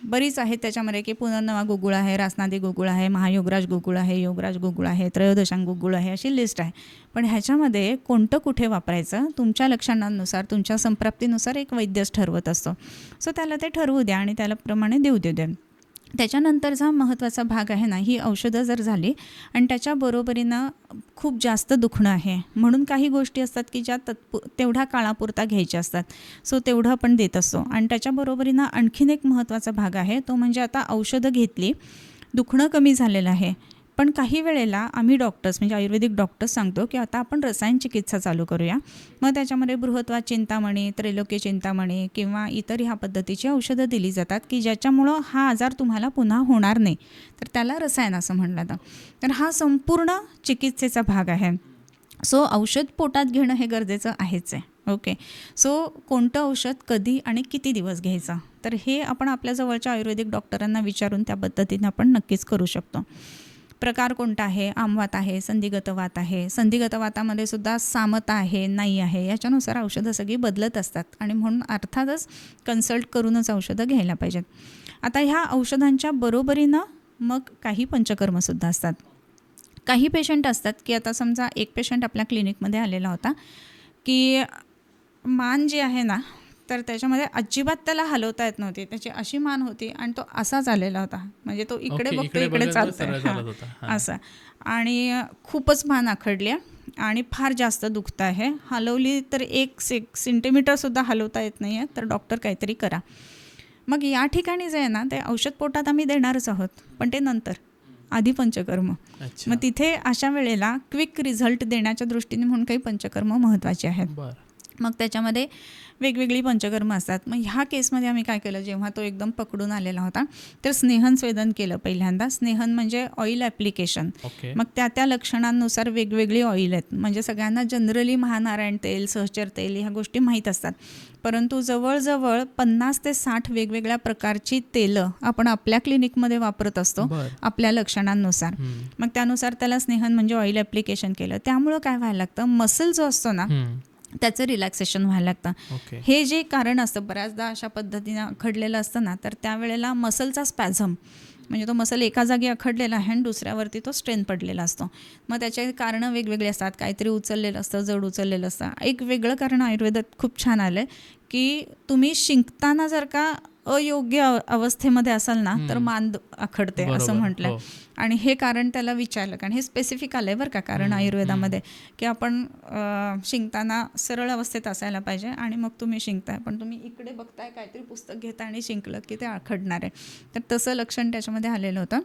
बरीच आहेत त्याच्यामध्ये की पुनर्नवा गुगुळ आहे, रासनादी गुगुळ आहे, महायोगराज गुगुळ आहे, योगराज गुगुळ आहे, त्रयोदशांग गुगुळ आहे, अशी लिस्ट आहे. पण ह्याच्यामध्ये कोणतं कुठे वापरायचं तुमच्या लक्षणांनुसार तुमच्या संप्राप्तीनुसार एक वैद्यच ठरवत असतो. सो त्याला ते ठरवू द्या आणि त्याप्रमाणे देऊ द्या. त्याच्यानंतरचा महत्त्वाचा भाग आहे ना, ही औषधं जर झाली आणि त्याच्याबरोबरीनं खूप जास्त दुखणं आहे म्हणून काही गोष्टी असतात की ज्या तेवढ्या काळापुरता घ्यायच्या असतात. सो तेवढं आपण देत असतो. आणि त्याच्याबरोबरीनं आणखीन एक महत्त्वाचा भाग आहे तो म्हणजे आता औषधं घेतली, दुखणं कमी झालेलं आहे, पण काही वेळेला आम्ही डॉक्टर्स म्हणजे आयुर्वेदिक डॉक्टर्स सांगतो की आता आपण रसायन चिकित्सा चालू करूया. मग त्याच्यामध्ये बृहत्वा चिंतामणी, त्रैलोक्य चिंतामणी किंवा इतर ह्या पद्धतीची औषधं दिली जातात की ज्याच्यामुळं हा आजार तुम्हाला पुन्हा होणार नाही, तर त्याला रसायन असं म्हणलं जातं. तर हा संपूर्ण चिकित्सेचा भाग आहे. सो औषध पोटात घेणं हे गरजेचं आहेच आहे. ओके, सो कोणतं औषध कधी आणि किती दिवस घ्यायचं तर हे आपण आपल्या जवळच्या आयुर्वेदिक डॉक्टरांना विचारून त्या पद्धतीने आपण नक्कीच करू शकतो. प्रकार कोणता आहे, आमवात आहे, संधिगत वात आहे. संधिगत वातामध्ये सुद्धा सामता आहे, नाही आहे, याच्यानुसार औषधं सगळी बदलत असतात आणि म्हणून अर्थातच कन्सल्ट करूनच औषधं घ्यायला पाहिजेत. आता ह्या औषधांच्या बरोबरीनं मग काही पंचकर्मसुद्धा असतात. काही पेशंट असतात की आता समजा एक पेशंट आपल्या क्लिनिकमध्ये आलेला होता की मान जी आहे ना तर त्याच्यामध्ये अजिबात त्याला हलवता येत नव्हती. त्याची अशी मान होती आणि तो असाच आलेला होता. म्हणजे तो इकडे ओके, बघतो, इकडे इकडे बघत चालतोय. सरळ चालत होता. हां. असं. आणि खूपच मान आखडली आणि फार जास्त दुखत आहे. हलवली तर 1 सेंटीमीटरसुद्धा हलवता येत नाही आहे. तर डॉक्टर काहीतरी करा. मग या ठिकाणी जे आहे ना, ते औषध पोटात आम्ही देणारच आहोत, पण ते नंतर, आधी पंचकर्म. अच्छा. मग तिथे अशा वेळेला क्विक रिझल्ट देण्याच्या दृष्टीने म्हणून काही पंचकर्म महत्त्वाचे आहेत. बरं. मग त्याच्यामध्ये वेगवेगळी पंचकर्म असतात. मग ह्या केसमध्ये आम्ही काय केलं, जेव्हा तो एकदम पकडून आलेला होता तर स्नेहन स्वेदन केलं पहिल्यांदा. स्नेहन म्हणजे ऑइल ॲप्लिकेशन. ओके. मग त्या लक्षणांनुसार वेगवेगळी ऑइल आहेत. म्हणजे सगळ्यांना जनरली महानारायण तेल, सहचर तेल ह्या गोष्टी माहीत असतात, परंतु जवळजवळ 50 ते 60 वेगवेगळ्या प्रकारची तेलं आपण आपल्या क्लिनिकमध्ये वापरत असतो बरं. आपल्या लक्षणांनुसार. मग त्यानुसार त्याला स्नेहन म्हणजे ऑइल ॲप्लिकेशन केलं. त्यामुळं काय व्हायला लागतं, मसल जो असतो ना त्याचं रिलॅक्सेशन व्हायला लागतं. ओके. हे जे कारण असतं, बऱ्याचदा अशा पद्धतीनं अखडलेलं असतं ना, तर त्यावेळेला मसलचा स्पॅझम, म्हणजे तो मसल एका जागी अखडलेला आहे आणि दुसऱ्यावरती तो स्ट्रेन पडलेला असतो. मग त्याचे कारणं वेगवेगळे असतात. काहीतरी उचललेलं असतं, जड उचललेलं असतं. एक वेगळं कारण आयुर्वेदात खूप छान आलं आहे की तुम्ही शिंकताना जर का अयोग्य अवस्थेमध्ये असाल ना तर मान आखडते असं म्हटलं. हो. आणि हे कारण त्याला विचारलं, कारण हे स्पेसिफिक आलं आहे बरं का कारण आयुर्वेदामध्ये, की आपण शिंकताना सरळ अवस्थेत असायला पाहिजे आणि मग तुम्ही शिंकताय, पण तुम्ही इकडे बघताय, काहीतरी पुस्तक घेताय आणि शिंकलं की ते आखडणार आहे. तर तसं लक्षण त्याच्यामध्ये आलेलं होतं.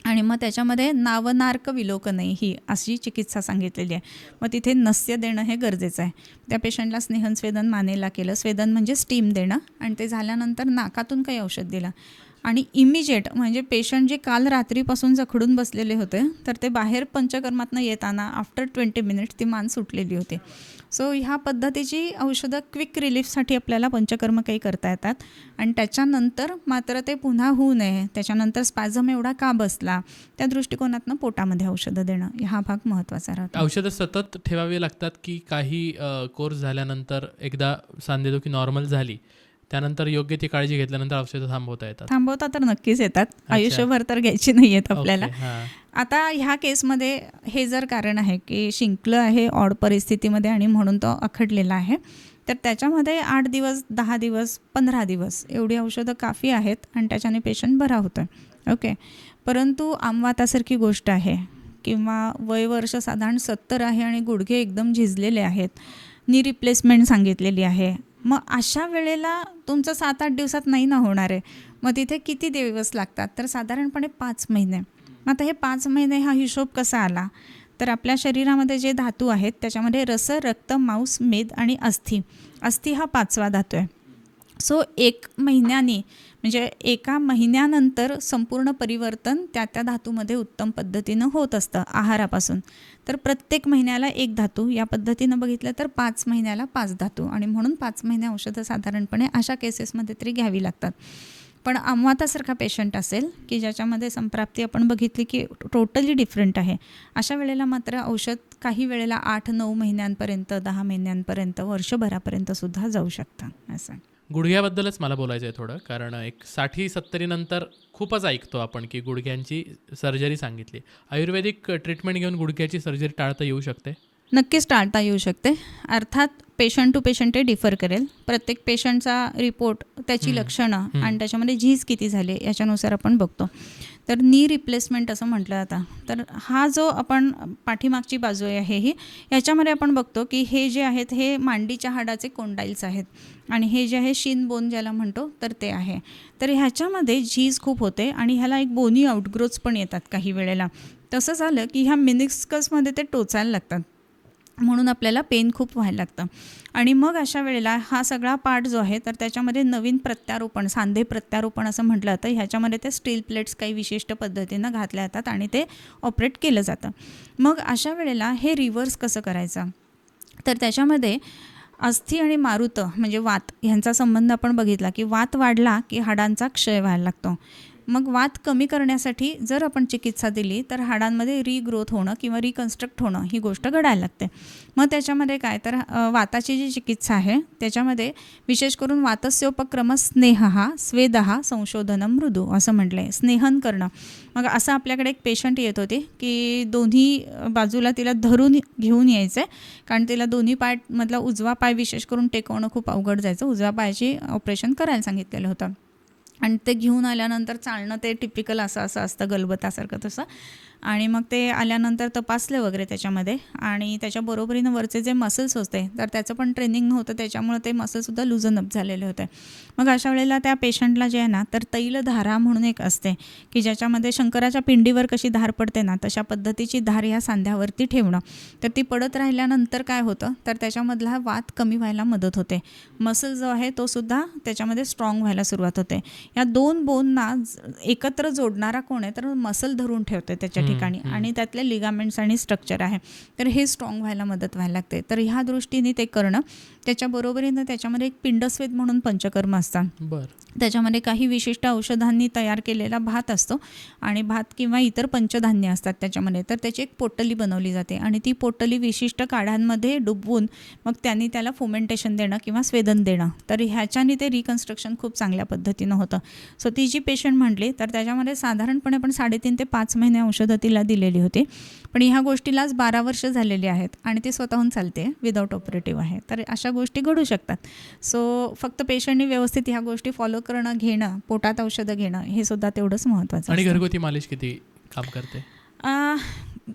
आणि मग त्याच्यामध्ये नावनार्क विलोकनई ही अशी चिकित्सा सांगितलेली आहे. मग तिथे नस्य देणं हे गरजेचं आहे. त्या पेशंटला स्नेहन स्वेदन मानेला केलं. स्वेदन म्हणजे स्टीम देणं, आणि ते झाल्यानंतर नाकातून काही औषध दिलं आणि इमिजिएट म्हणजे पेशंट जे काल रात्रीपासून जखडून बसलेले होते तर ते बाहेर पंचकर्मातनं येताना आफ्टर 20 मिनिट्स ती मान सुटलेली होती. सो ह्या पद्धतीची औषधं क्विक रिलीफसाठी आपल्याला पंचकर्म काही करता येतात. आणि त्याच्यानंतर मात्र ते पुन्हा होऊ नये, त्याच्यानंतर स्पॅझम एवढा का बसला, त्या दृष्टिकोनातनं पोटामध्ये औषधं देणं हा भाग महत्त्वाचा राहतो. औषधं सतत ठेवावी लागतात की काही कोर्स झाल्यानंतर एकदा सांधेदुखी नॉर्मल झाली त्यानंतर योग्य ती काळजी घेतल्यानंतर औषधं थांबवता येतात? थांबवता तर नक्कीच येतात. आयुष्यभर तर घ्यायची नाही आहेत आपल्याला. ओके, हां. आता ह्या केसमध्ये हे जर कारण आहे की शिंकलं आहे ऑड परिस्थितीमध्ये आणि म्हणून तो अखडलेला आहे, तर त्याच्यामध्ये 8 दिवस, 10 दिवस, 15 दिवस एवढी औषधं काफी आहेत आणि त्याच्याने पेशंट बरा होतो आहे. ओके. परंतु आमवातासारखी गोष्ट आहे किंवा वयवर्ष साधारण 70 आहे आणि गुडघे एकदम झिजलेले आहेत, नी रिप्लेसमेंट सांगितलेली आहे, मग अशा वेळेला तुमचं 7-8 दिवसात नाही ना होणार आहे. मग तिथे किती दिवस लागतात, तर साधारणपणे 5 महिने. मग आता हे 5 महिने हा हिशोब कसा आला, तर आपल्या शरीरामध्ये जे धातू आहेत त्याच्यामध्ये रस, रक्त, मांस, मेद आणि अस्थी. अस्थी हा 5वा धातू आहे. सो 1 महिन्याने म्हणजे एका महिन्यानंतर संपूर्ण परिवर्तन त्या धातूमध्ये उत्तम पद्धतीनं होत असतं आहारापासून. तर प्रत्येक महिन्याला 1 धातू, या पद्धतीनं बघितलं तर 5 महिन्याला 5 धातू, आणि म्हणून 5 महिने औषधं साधारणपणे अशा केसेसमध्ये तरी घ्यावी लागतात. पण आमवातासारखा पेशंट असेल की ज्याच्यामध्ये संप्राप्ती आपण बघितली की टोटली डिफरंट आहे, अशा वेळेला मात्र औषध काही वेळेला 8-9 महिन्यांपर्यंत, 10 महिन्यांपर्यंत, वर्षभरापर्यंत सुद्धा जाऊ शकतं. असं गुडघ्याबद्दलच मला बोलायचं आहे थोडं, कारण एक 60-70 नंतर खूपच ऐकतो आपण की गुडघ्यांची सर्जरी सांगितली. आयुर्वेदिक ट्रीटमेंट घेऊन गुडघ्याची सर्जरी टाळता येऊ शकते? नक्कीच टाळता येऊ शकते. अर्थात पेशंट टू पेशंट ते डिफर करेल. प्रत्येक पेशंटचा रिपोर्ट, त्याची लक्षणं आणि त्याच्यामध्ये झीज किती झाले याच्यानुसार आपण बघतो. तर नी रिप्लेसमेंट असं म्हटलं जातं. तर हा जो आपण पाठीमागची बाजू आहे ही, ह्याच्यामध्ये आपण बघतो की हे जे आहेत हे मांडीच्या हाडाचे कोंडाईल्स आहेत आणि हे जे आहे शिन बोन ज्याला म्हणतो तर ते आहे. तर ह्याच्यामध्ये झीज खूप होते आणि ह्याला एक बोनी आउटग्रोथ्स पण येतात काही वेळेला. तसं झालं की ह्या मेनिस्कसमध्ये ते टोचायला लागतात, म्हणून आपल्याला पेन खूप व्हायला लागतं. आणि मग अशा वेळेला हा सगळा पार्ट जो आहे तर त्याच्यामध्ये नवीन प्रत्यारोपण, सांधे प्रत्यारोपण असं म्हटलं जातं. ह्याच्यामध्ये ते स्टील प्लेट्स काही विशिष्ट पद्धतीनं घातल्या जातात आणि ते ऑपरेट केलं जातं. मग अशा वेळेला हे रिव्हर्स कसं करायचं, तर त्याच्यामध्ये अस्थी आणि मारुत म्हणजे वात ह्यांचा संबंध आपण बघितला की वात वाढला की हाडांचा क्षय व्हायला लागतो. मग वात कमी करण्यासाठी जर आपण चिकित्सा दिली तर हाडांमध्ये रिग्रोथ होणं किंवा रिकन्स्ट्रक्ट होणं ही गोष्ट घडायला लागते. मग त्याच्यामध्ये काय तर वाताची जी चिकित्सा आहे त्याच्यामध्ये विशेष करून वातस्योपक्रम स्नेह स्वेद संशोधनम मृदू असं म्हटलं आहे, स्नेहन करणं. मग असं आपल्याकडे एक पेशंट येत होते की दोन्ही बाजूला तिला धरून घेऊन यायचं आहे, कारण तिला दोन्ही पायमधला उजवा पाय विशेष करून टेकवणं खूप अवघड जायचं. उजव्या पायाची ऑपरेशन करायला सांगितलेलं होतं आणि ते घेऊन आल्यानंतर चालणं ते टिपिकल असं असतं गलबतासारखं तसं. आणि मग ते आल्यानंतर तपासले वगैरे त्याच्यामध्ये, आणि त्याच्या बरोबरीनं वरचे जे मसल्स होते तर त्याचं पण ट्रेनिंग नव्हतं, त्याच्यामुळे ते मसल्ससुद्धा लुजन अप झालेले होते. मग अशा वेळेला त्या पेशंटला जे आहे ना तर तैलधारा म्हणून एक असते की ज्याच्यामध्ये शंकराच्या पिंडीवर कशी धार पडते ना तशा पद्धतीची धार ह्या सांध्यावरती ठेवणं. तर ती पडत राहिल्यानंतर काय होतं तर त्याच्यामधला वात कमी व्हायला मदत होते. मसल जो आहे तो सुद्धा त्याच्यामध्ये स्ट्रॉंग व्हायला सुरुवात होते. या दोन बोनना एकत्र जोडणारा कोण आहे तर मसल धरून ठेवते त्याच्या ठिकाणी, आणि त्यातले लिगामेंट्स आणि स्ट्रक्चर आहे तर हे स्ट्रॉंग व्हायला मदत व्हायला लागते. तर ह्या दृष्टीने ते करणं. त्याच्याबरोबरीनं त्याच्यामध्ये एक पिंडस्वेद म्हणून पंचकर्म असतात. त्याच्यामध्ये काही विशिष्ट औषधांनी तयार केलेला भात असतो आणि भात किंवा इतर पंचधान्य असतात त्याच्यामध्ये. तर त्याची एक पोटली बनवली जाते आणि ती पोटली विशिष्ट काढ्यांमध्ये डुबवून मग त्यांनी त्याला फोमेंटेशन देणं किंवा स्वेदन देणं. तर ह्याच्याने ते रिकन्स्ट्रक्शन खूप चांगल्या पद्धतीनं होतं. सो ती जी पेशंट म्हटली तर त्याच्यामध्ये साधारणपणे पण 3.5 ते 5 महिने औषधं तिला दिलेली होती. पण ह्या गोष्टीलाच 12 वर्ष झालेली आहेत आणि ती स्वतःहून चालते, विदाऊट ऑपरेटिव्ह आहे. तर अशा गोष्टी घडू शकतात. सो फक्त पेशंटनी व्यवस्थित ह्या गोष्टी फॉलो करणं, घेणं, पोटात औषधं घेणं हे सुद्धा तेवढंच महत्त्वाचं. आणि घरगुती मालिश किती काम करते?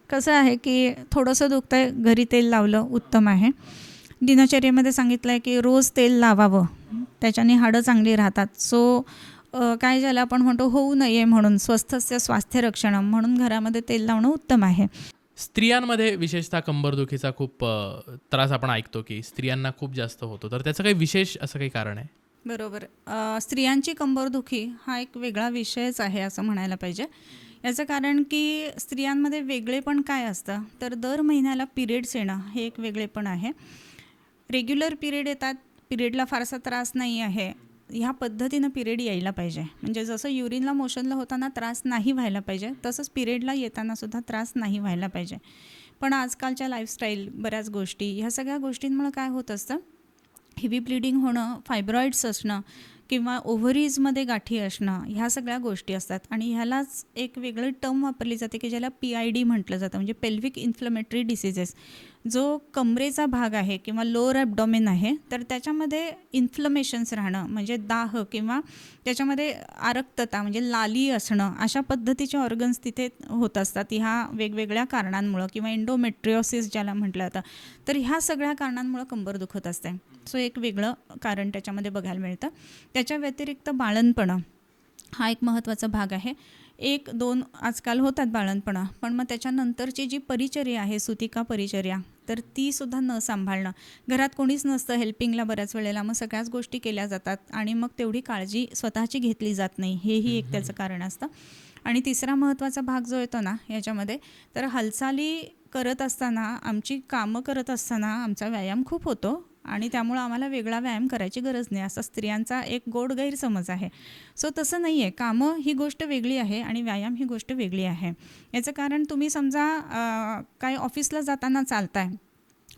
कसं आहे की थोडंसं दुखतंय, घरी तेल लावलं उत्तम आहे. दिनचर्येमध्ये सांगितलं आहे की रोज तेल लावावं, त्याच्याने हाडं चांगली राहतात. सो काय झालं आपण म्हणतो होऊ नये म्हणून स्वस्थस्य स्वास्थ्य रक्षणं म्हणून घरामध्ये तेल लावणं उत्तम आहे. स्त्रियांमध्ये विशेषतः कंबरदुखीचा खूप त्रास आपण ऐकतो की स्त्रियांना खूप जास्त होतो, तर त्याचं काही विशेष असं काही कारण आहे? बरोबर. स्त्रियांची कंबरदुखी हा एक वेगळा विषयच आहे असं म्हणायला पाहिजे. याचं कारण की स्त्रियांमध्ये वेगळेपण काय असतं तर दर महिन्याला पिरियड्स येणं हे एक वेगळेपण आहे. रेग्युलर पिरियड येतात, पिरियडला फारसा त्रास नाही आहे, ह्या पद्धतीनं पिरियड यायला पाहिजे. म्हणजे जसं युरिनला मोशनला होताना त्रास नाही व्हायला पाहिजे तसंच पिरियडला येतानासुद्धा त्रास नाही व्हायला पाहिजे. पण आजकालच्या लाईफस्टाईल बऱ्याच गोष्टी ह्या सगळ्या गोष्टींमुळे काय होत असतं, हेवी ब्लिडिंग होणं, फायब्रॉईड्स असणं किंवा ओव्हरीजमध्ये गाठी असणं ह्या सगळ्या गोष्टी असतात. आणि ह्यालाच एक वेगळी टर्म वापरली जाते की ज्याला PID म्हटलं जातं, म्हणजे पेल्विक इन्फ्लमेटरी डिसीजेस. जो कमरेचा भाग आहे किंवा लोअर ॲबडॉमेन आहे तर त्याच्यामध्ये इन्फ्लमेशन्स राहणं म्हणजे दाह किंवा त्याच्यामध्ये आरक्तता म्हणजे लाली असणं अशा पद्धतीचे ऑर्गन्स तिथे होत असतात ह्या वेगवेगळ्या कारणांमुळं, किंवा एंडोमेट्रिओसिस ज्याला म्हटलं जातं. तर ह्या सगळ्या कारणांमुळं कंबर दुखत असते. सो एक वेगळं कारण त्याच्यामध्ये बघायला मिळतं. त्याच्या व्यतिरिक्त बाळंतपणं हा एक महत्त्वाचा भाग आहे. 1-2 आजकाल होतात बाळंतपणं, पण मग त्याच्यानंतरची जी परिचर्या आहे, सुतिका परिचर्या, तर ती सुद्धा न सांभाळणं. घरात कोणीच नसतं हेल्पिंगला बऱ्याच वेळेला, मग सगळ्याच गोष्टी केल्या जातात आणि मग तेवढी काळजी स्वतःची घेतली जात नाही, हेही एक त्याचं कारण असतं. आणि तिसरा महत्त्वाचा भाग जो येतो ना याच्यामध्ये तर हालचाली करत असताना, आमची कामं करत असताना आमचा व्यायाम खूप होतो आणि त्यामुळं आम्हाला वेगळा व्यायाम करायची गरज नाही असा स्त्रियांचा एक गोड गैरसमज आहे. सो तसं नाही आहे. कामं ही गोष्ट वेगळी आहे आणि व्यायाम ही गोष्ट वेगळी आहे. याचं कारण तुम्ही समजा काय ऑफिसला जाताना चालताय,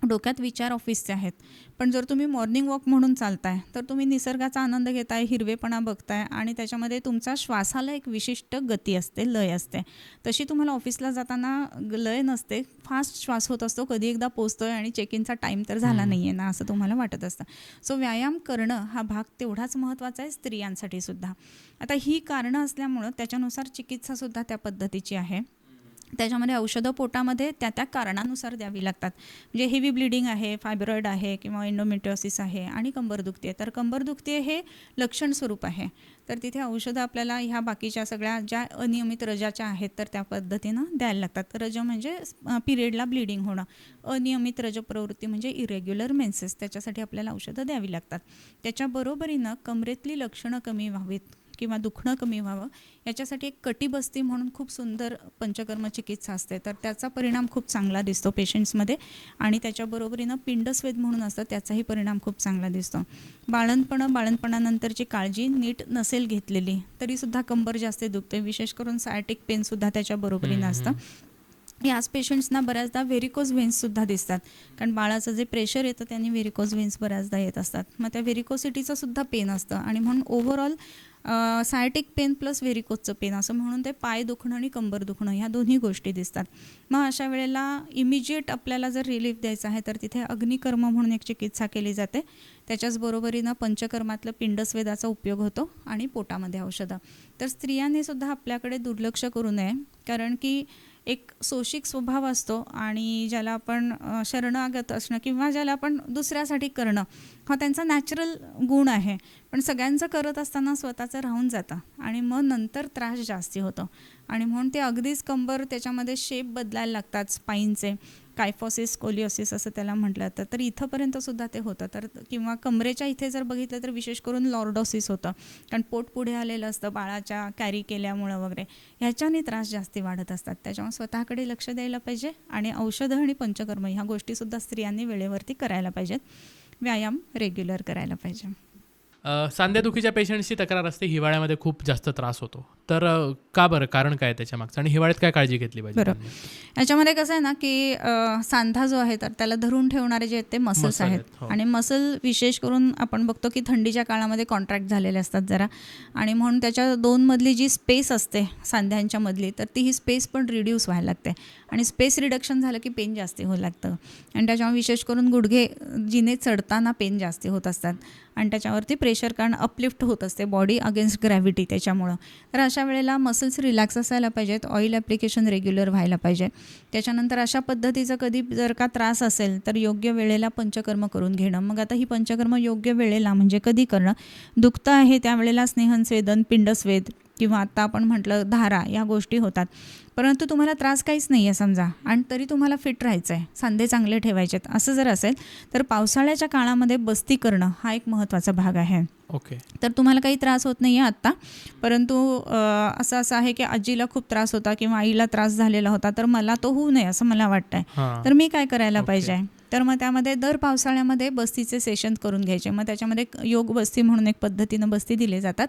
डोक्यात विचार ऑफिसचे आहेत, पण जर तुम्ही मॉर्निंग वॉक म्हणून चालताय तर तुम्ही निसर्गाचा आनंद घेताय, हिरवेपणा बघताय आणि त्याच्यामध्ये तुमचा श्वासाला एक विशिष्ट गती असते, लय असते. तशी तुम्हाला ऑफिसला जाताना लय नसते, फास्ट श्वास होत असतो, कधी एकदा पोचतोय आणि चेक इनचा टाईम तर झाला नाही आहे ना असं तुम्हाला वाटत असतं. सो व्यायाम करणं हा भाग तेवढाच महत्त्वाचा आहे स्त्रियांसाठी सुद्धा. आता ही कारणं असल्यामुळं त्याच्यानुसार चिकित्सासुद्धा त्या पद्धतीची आहे. त्याच्यामध्ये औषधं पोटामध्ये त्या कारणानुसार द्यावी लागतात. म्हणजे हेवी ब्लिडिंग आहे, फायब्रॉईड आहे किंवा एंडोमेट्रिओसिस आहे आणि कंबर दुखते आहे, तर कंबर दुखते हे लक्षण स्वरूप आहे. तर तिथे औषधं आपल्याला ह्या बाकीच्या सगळ्या ज्या अनियमित रजाच्या आहेत तर त्या पद्धतीनं द्यायला लागतात. रज म्हणजे पिरियडला ब्लिडिंग होणं, अनियमित रजप्रवृत्ती म्हणजे इरेग्युलर मेन्सेस, त्याच्यासाठी आपल्याला औषधं द्यावी लागतात. त्याच्याबरोबरीनं कमरेतली लक्षणं कमी व्हावीत किंवा दुखणं कमी व्हावं याच्यासाठी एक कटिबस्ती म्हणून खूप सुंदर पंचकर्म चिकित्सा असते, तर त्याचा परिणाम खूप चांगला दिसतो पेशंट्समध्ये. आणि त्याच्याबरोबरीनं पिंडस्वेद म्हणून असतं, त्याचाही परिणाम खूप चांगला दिसतो. बाळंतपणानंतरची काळजी नीट नसेल घेतलेली तरीसुद्धा कंबर जास्त दुखते, विशेष करून सायटिक पेनसुद्धा त्याच्या बरोबरीनं असतं. याच पेशंट्सना बऱ्याचदा व्हेरिकोज व्हेन्ससुद्धा दिसतात, कारण बाळाचं जे प्रेशर येतं त्यांनी व्हेरिकोज व्हेन्स बऱ्याचदा येत असतात. मग त्या व्हेरिकोसिटीचं सुद्धा पेन असतं आणि म्हणून ओव्हरऑल सायटिक पेन प्लस व्हेरिकोजचं पेन असं म्हणून ते पाय दुखणं आणि कंबर दुखणं ह्या दोन्ही गोष्टी दिसतात. मग अशा वेळेला इमिजिएट आपल्याला जर रिलीफ द्यायचा आहे तर तिथे अग्निकर्म म्हणून एक चिकित्सा केली जाते. त्याच्याच बरोबरीनं पंचकर्मातलं पिंडस्वेदाचा उपयोग होतो आणि पोटामध्ये औषधं. तर स्त्रियांनी सुद्धा आपल्याकडे दुर्लक्ष करू नये, कारण की एक सोशिक स्वभाव असतो आणि ज्याला आपण शरणागत असणं किंवा ज्याला आपण दुसऱ्यासाठी करणं हा त्यांचा नॅचरल गुण आहे. पण सगळ्यांचं करत असताना स्वतःचं राहून जातं आणि मग नंतर त्रास जास्ती होतो. आणि म्हणून ते अगदीच कंबर त्याच्यामध्ये शेप बदलायला लागतात, स्पाईनचे कायफोसिस स्कोलिओसिस असं त्याला म्हटलं जातं. तर इथंपर्यंतसुद्धा ते होतं. तर किंवा कमरेच्या इथे जर बघितलं तर विशेष करून लॉर्डोसिस होतं, कारण पोट पुढे आलेलं असतं बाळाच्या कॅरी केल्यामुळं वगैरे, ह्याच्याने त्रास जास्ती वाढत असतात. त्याच्यामुळे स्वतःकडे लक्ष द्यायला पाहिजे आणि औषधं आणि पंचकर्म ह्या गोष्टीसुद्धा स्त्रियांनी वेळेवरती करायला पाहिजेत. व्यायाम रेग्युलर करायला पाहिजे. सांधेदुखीच्या पेशंट्सची तक्रार असते हिवाळ्यामध्ये खूप जास्त त्रास होतो, तर का बरं, कारण काय त्याच्या मागचं आणि हिवाळ्यात काय काळजी घेतली पाहिजे? बरोबर. याच्यामध्ये कसं आहे ना की सांधा जो आहे तर त्याला धरून ठेवणारे जे आहेत ते मसल्स आहेत. हो. आणि मसल विशेष करून आपण बघतो की थंडीच्या काळामध्ये कॉन्ट्रॅक्ट झालेले असतात जरा, आणि म्हणून त्याच्या दोन मधली जी स्पेस असते सांध्यांच्या मधली, तर ती ही स्पेस पण रिड्यूस व्हायला लागते आणि स्पेस रिडक्शन झालं की पेन जास्ती होऊ लागतं. आणि त्याच्यामुळे विशेष करून गुडघे जिने चढताना पेन जास्ती होत असतात आणि त्याच्यावरती प्रेशर कारण अपलिफ्ट होत असते बॉडी अगेन्स्ट ग्रॅव्हिटी त्याच्यामुळं. तर अशा वेळेला मसल्स रिलॅक्स असायला पाहिजेत, ऑइल ॲप्लिकेशन रेग्युलर व्हायला पाहिजे. त्याच्यानंतर अशा पद्धतीचा कधी जर का त्रास असेल तर योग्य वेळेला पंचकर्म करून घेणं. मग आता ही पंचकर्म योग्य वेळेला म्हणजे कधी करणं? दुखतं आहे त्यावेळेला स्नेहनस्वेदन, पिंडस्वेद किंवा आत्ता आपण म्हटलं धारा, या गोष्टी होतात. परंतु तुम्हाला त्रास काहीच नाही आहे समजा आणि तरी तुम्हाला फिट राहायचं आहे, सांधे चांगले ठेवायचे आहेत, असं जर असेल तर पावसाळ्याच्या काळामध्ये बस्ती करणं हा एक महत्त्वाचा भाग आहे. ओके. तर तुम्हाला काही त्रास होत नाही आहे आत्ता, परंतु असं आहे की आजीला खूप त्रास होता किंवा आईला त्रास झालेला होता, तर मला तो होऊ नये असं मला वाटतं आहे. तर मी काय करायला पाहिजे? तर मग त्यामध्ये दर पावसाळ्यामध्ये बस्तीचे सेशन करून घ्यायचे. मग त्याच्यामध्ये योग बस्ती म्हणून एक पद्धतीनं बस्ती दिले जातात.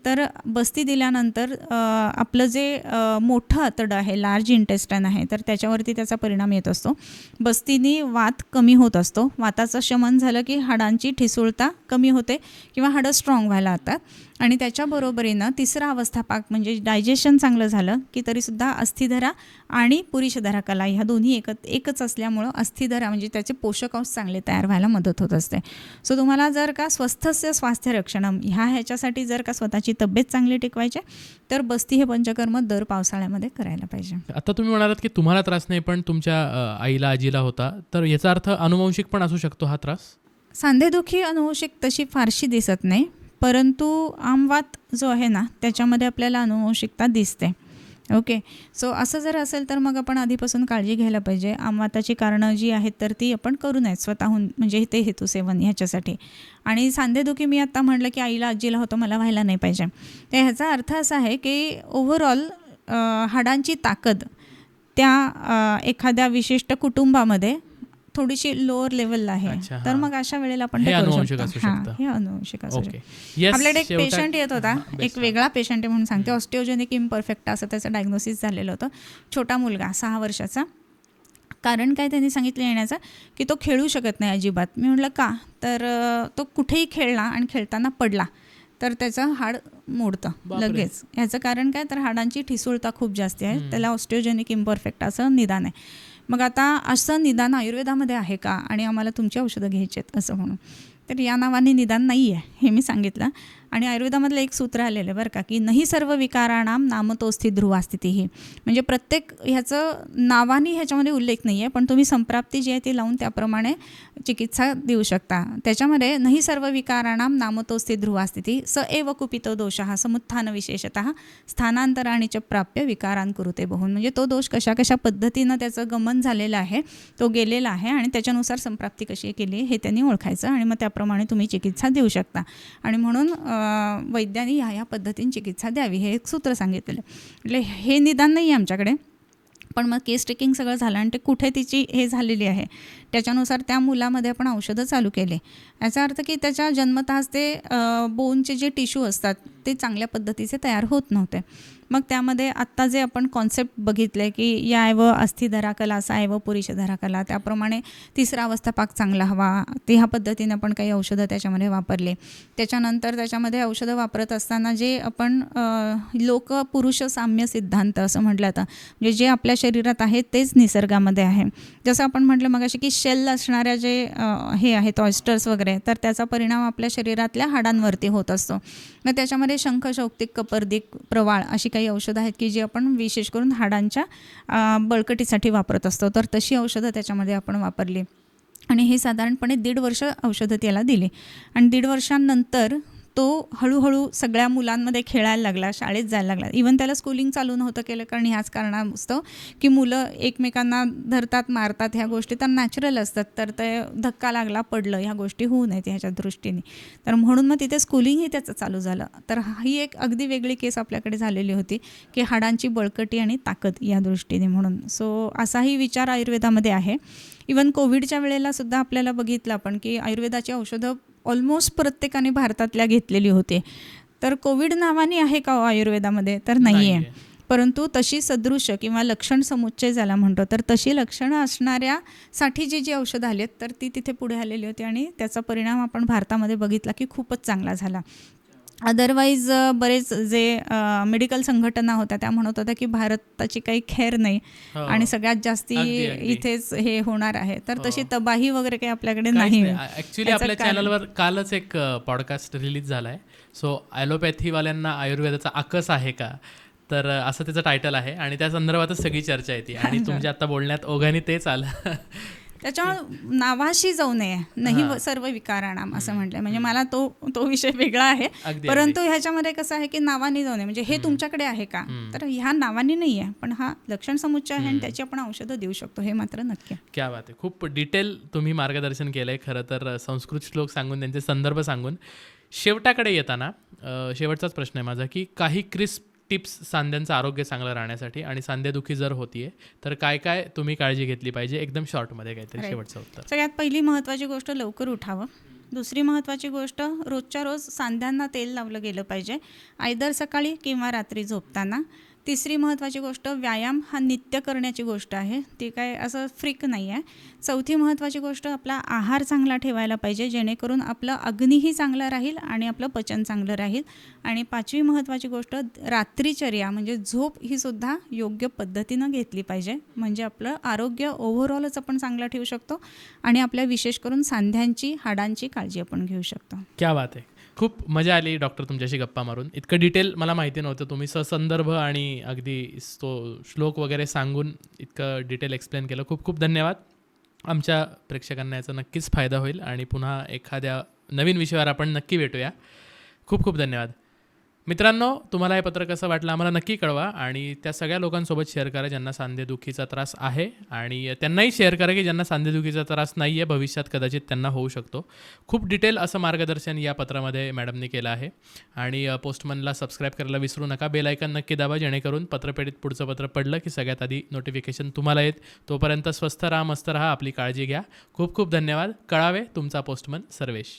तर बस्ती दिल्यानंतर आपलं जे मोठं आतडं आहे, लार्ज इंटेस्टाईन आहे, तर त्याच्यावरती त्याचा परिणाम येत असतो. बस्तीने वात कमी होत असतो. वाताचं शमन झालं की हाडांची ठिसूळता कमी होते किंवा हाडं स्ट्रॉंग व्हायला लागतात. आणि त्याच्याबरोबरीनं तिसरा अवस्थापाक म्हणजे डायजेशन चांगलं झालं की तरीसुद्धा अस्थिधरा आणि पुरीषधरा कला ह्या दोन्ही एकच असल्यामुळं अस्थिधरा म्हणजे त्याचे पोषकांश चांगले तयार व्हायला मदत होत असते. सो तुम्हाला जर का स्वस्थस्य स्वास्थ्य रक्षणम ह्याच्यासाठी जर का स्वतःची तब्येत चांगली टिकवायची तर बस्ती हे पंचकर्म दर पावसाळ्यामध्ये करायला पाहिजे. आता तुम्ही म्हणालात की तुम्हाला त्रास नाही पण तुमच्या आईला आजीला होता, तर याचा अर्थ अनुवंशिक पण असू शकतो हा त्रास? सांधेदुखी अनुवंशिक तशी फारशी दिसत नाही, परंतु आमवात जो आहे ना त्याच्यामध्ये आपल्याला अनुवंशिकता दिसते. ओके. सो असं जर असेल तर मग आपण आधीपासून काळजी घ्यायला पाहिजे. आमवाताची कारणं जी आहेत तर ती आपण करू नयेत स्वतःहून, म्हणजे ते हेतुसेवन ह्याच्यासाठी. आणि सांधेदुखी मी आत्ता म्हटलं की आईला आजीला होतं, मला व्हायला नाही पाहिजे. तर ह्याचा अर्थ असा आहे की ओव्हरऑल हाडांची ताकद त्या एखाद्या विशिष्ट कुटुंबामध्ये थोडीशी लोअर लेवलला आहे. तर मग अशा वेळेला आपण हे अनुवंशिक असू शकतं. आपल्याकडे एक पेशंट येत होता, एक वेगळा पेशंट आहे म्हणून सांगते, ऑस्टिओजेनिक इम्परफेक्ट असं त्याचं डायग्नोसिस झालेलं होतं. छोटा मुलगा 6 वर्षाचा. कारण काय त्यांनी सांगितलं येण्याचं की तो खेळू शकत नाही अजिबात. मी म्हटलं का? तर तो कुठेही खेळला आणि खेळताना पडला तर त्याचं हाड मोडतं लगेच. ह्याचं कारण काय? तर हाडांची ठिसूळता खूप जास्त आहे, त्याला ऑस्टिओजेनिक इम्परफेक्ट असं निदान आहे. मग आता असं निदान आयुर्वेदामध्ये आहे का आणि आम्हाला तुमची औषधं घ्यायची आहेत असं म्हणून? तर या नावाने निदान नाही आहे हे मी सांगितलं. आणि आयुर्वेदामधलं एक सूत्र आलेलं आहे बरं का, की नाही सर्व विकाराणाम नामतोस्थित ध्रुवास्थिती ही, म्हणजे प्रत्येक ह्याचं नावाने ह्याच्यामध्ये उल्लेख नाही आहे, पण तुम्ही संप्राप्ती जी आहे ती लावून त्याप्रमाणे चिकित्सा देऊ शकता. त्याच्यामध्ये नाही सर्व विकाराणाम नामतोस्थित ध्रुवास्थिती स एव कुपितो दोषः समुत्थान विशेषतः स्थानांतराणि च प्राप्य विकारान कुरुते बहुन, म्हणजे तो दोष कशा पद्धतीनं त्याचं गमन झालेलं आहे, तो गेलेला आहे आणि त्याच्यानुसार संप्राप्ती कशी केली हे त्यांनी ओळखायचं आणि मग त्याप्रमाणे तुम्ही चिकित्सा देऊ शकता. आणि म्हणून वैद्यांनी ह्या पद्धतीने चिकित्सा द्यावी हे एक सूत्र सांगितलेलं. म्हणजे हे निदान नाही आहे आमच्याकडे, पण मग केस टेकिंग सगळं झालं आणि ते कुठे तिची हे झालेली आहे त्याच्यानुसार त्या मुलामध्ये आपण औषधं चालू केले. याचा अर्थ की त्याच्या जन्मतःच ते बोनचे जे टिश्यू असतात ते चांगल्या पद्धतीचे तयार होत नव्हते. मग त्यामध्ये आत्ता जे आपण कॉन्सेप्ट बघितले की या एव अस्थि धरा कला सा एव पुरुष धरा कला, त्याप्रमाणे तिसरा अवस्था पाक चांगला हवा, ते ह्या पद्धतीने आपण काही औषधं त्याच्यामध्ये वापरले. त्याच्यानंतर त्याच्यामध्ये औषधं वापरत असताना जे आपण लोक पुरुष साम्य सिद्धांत असं म्हटलं जातं, म्हणजे जे आपल्या शरीरात आहे तेच निसर्गामध्ये आहे. जसं आपण म्हटलं मगाशी की शेल असणाऱ्या जे हे आहेत ऑयस्टर्स वगैरे, तर त्याचा परिणाम आपल्या शरीरातल्या हाडांवरती होत असतो. मग त्याच्यामध्ये शंख, शौक्तिक, कपर्दिक, प्रवाळ अशी काही औषधं आहेत की जी आपण विशेष करून हाडांच्या बळकटीसाठी वापरत असतो. तर तशी औषधं त्याच्यामध्ये आपण वापरली आणि हे साधारणपणे 1.5 वर्ष औषधं त्याला दिली. आणि 1.5 वर्षांनंतर तो हळूहळू सगळ्या मुलांमध्ये खेळायला लागला, शाळेत जायला लागला. इवन त्याला स्कूलिंग चालू नव्हतं केलं, कारण ह्याच कारणास्तव की मुलं एकमेकांना धरतात, मारतात, ह्या गोष्टी तर नॅचरल असतात. तर ते धक्का लागला, पडलं, ह्या गोष्टी होऊ नयेत ह्याच्या दृष्टीने. तर म्हणून मग तिथे स्कूलिंगही त्याचं चालू झालं. तर ही एक अगदी वेगळी केस आपल्याकडे झालेली होती की हाडांची बळकटी आणि ताकद या दृष्टीने म्हणून. सो असाही विचार आयुर्वेदामध्ये आहे. इवन कोविडच्या वेळेला सुद्धा आपल्याला बघितलं आपण की आयुर्वेदाची औषधं ऑलमोस्ट प्रत्येकाने भारतातल्या घेतलेली होते. तर कोविड नावाने आहे का आयुर्वेदामध्ये? तर नाही आहे. परंतु तशी सदृश्य किंवा लक्षण समुच्चय ज्याला म्हणतो, तर तशी लक्षणं असणाऱ्यासाठी जी औषधं आली आहेत तर ती तिथे पुढे आलेली होती आणि त्याचा परिणाम आपण भारतामध्ये बघितला की खूपच चांगला झाला. अदरवाईज बरेच जे मेडिकल संघटना होत्या त्या म्हणत होत्या की भारताची काही खैर नाही आणि सगळ्यात जास्ती इथेच हे होणार आहे. तर तशी तबाही वगैरे काही आपल्याकडे नाही. ऍक्च्युली आपल्या चॅनलवर कालच एक पॉडकास्ट रिलीज झाला आहे. सो ॲलोपॅथीवाल्यांना आयुर्वेदाचा आकस आहे का, तर असं त्याचं टायटल आहे आणि त्या संदर्भातच सगळी चर्चा येते आणि तुमच्या आता बोलण्यात ओघाने तेच आलं. त्याच्यामुळे नावाशी जाऊ नये, नाही सर्व विकाराणाम असं म्हटलं. म्हणजे मला तो विषय वेगळा आहे, परंतु ह्याच्यामध्ये कसं आहे की नावाने जाऊ नये. म्हणजे हे तुमच्याकडे आहे का, तर ह्या नावाने नाही आहे, पण हा लक्षण समुच्चय आहे आणि त्याची आपण औषधं देऊ शकतो, हे मात्र नक्की. क्या बात आहे. खूप डिटेल तुम्ही मार्गदर्शन केलं आहे खरं तर, संस्कृत श्लोक सांगून त्यांचे संदर्भ सांगून. शेवटाकडे येताना शेवटचाच प्रश्न आहे माझा की काही क्रिस्प टिप्स सांध्यांचं आरोग्य चांगलं राहण्यासाठी, आणि सांधेदुखी जर होतीये तर काय काय तुम्ही काळजी घेतली पाहिजे, एकदम शॉर्टमध्ये काहीतरी शेवटचं उत्तर. सगळ्यात पहिली महत्त्वाची गोष्ट लवकर उठावं. दुसरी महत्त्वाची गोष्ट रोजच्या रोज सांध्यांना तेल लावलं गेलं पाहिजे, आयदर सकाळी किंवा रात्री झोपताना. तिसरी महत्त्वाची गोष्ट व्यायाम हा नित्य करण्याची गोष्ट आहे, ती काय असं फ्रीक नाही आहे. चौथी महत्त्वाची गोष्ट आपला आहार चांगला ठेवायला पाहिजे, जेणेकरून आपलं अग्नीही चांगलं राहील आणि आपलं पचन चांगलं राहील. आणि पाचवी महत्त्वाची गोष्ट रात्रीचर्या म्हणजे झोप ही सुद्धा योग्य पद्धतीनं घेतली पाहिजे, म्हणजे आपलं आरोग्य ओव्हरऑलच आपण चांगलं ठेवू शकतो आणि आपल्या विशेष करून सांध्यांची, हाडांची काळजी आपण घेऊ शकतो. क्या बात आहे. खूप मजा आली डॉक्टर तुमच्याशी गप्पा मारून. इतकं डिटेल मला माहिती नव्हतं. तुम्ही ससंदर्भ आणि अगदी तो श्लोक वगैरे सांगून इतकं डिटेल एक्सप्लेन केलं. खूप खूप धन्यवाद. आमच्या प्रेक्षकांना याचा नक्कीच फायदा होईल आणि पुन्हा एखाद्या नवीन विषयावर आपण नक्की भेटूया. खूप खूप धन्यवाद. मित्रांनो, तुम्हाला हे पत्र कसं वाटलं आम्हाला नक्की कळवा आणि त्या सगळ्या लोकांसोबत शेअर करा ज्यांना सांधेदुखीचा त्रास आहे, आणि त्यांनाही शेअर करा की ज्यांना सांधेदुखीचा त्रास नाही आहे, भविष्यात कदाचित त्यांना होऊ शकतो. खूप डिटेल असं मार्गदर्शन या पत्रामध्ये मॅडमने केलं आहे. आणि पोस्टमनला सबस्क्राईब करायला विसरू नका. बेल आयकॉन नक्की दाबा, जेणेकरून पत्रपेढीत पुढचं पत्र पडलं की सगळ्यात आधी नोटिफिकेशन तुम्हाला येत. तोपर्यंत स्वस्थ राहा, मस्त राहा, आपली काळजी घ्या. खूप खूप धन्यवाद. कळावे तुमचा पोस्टमन सर्वेश.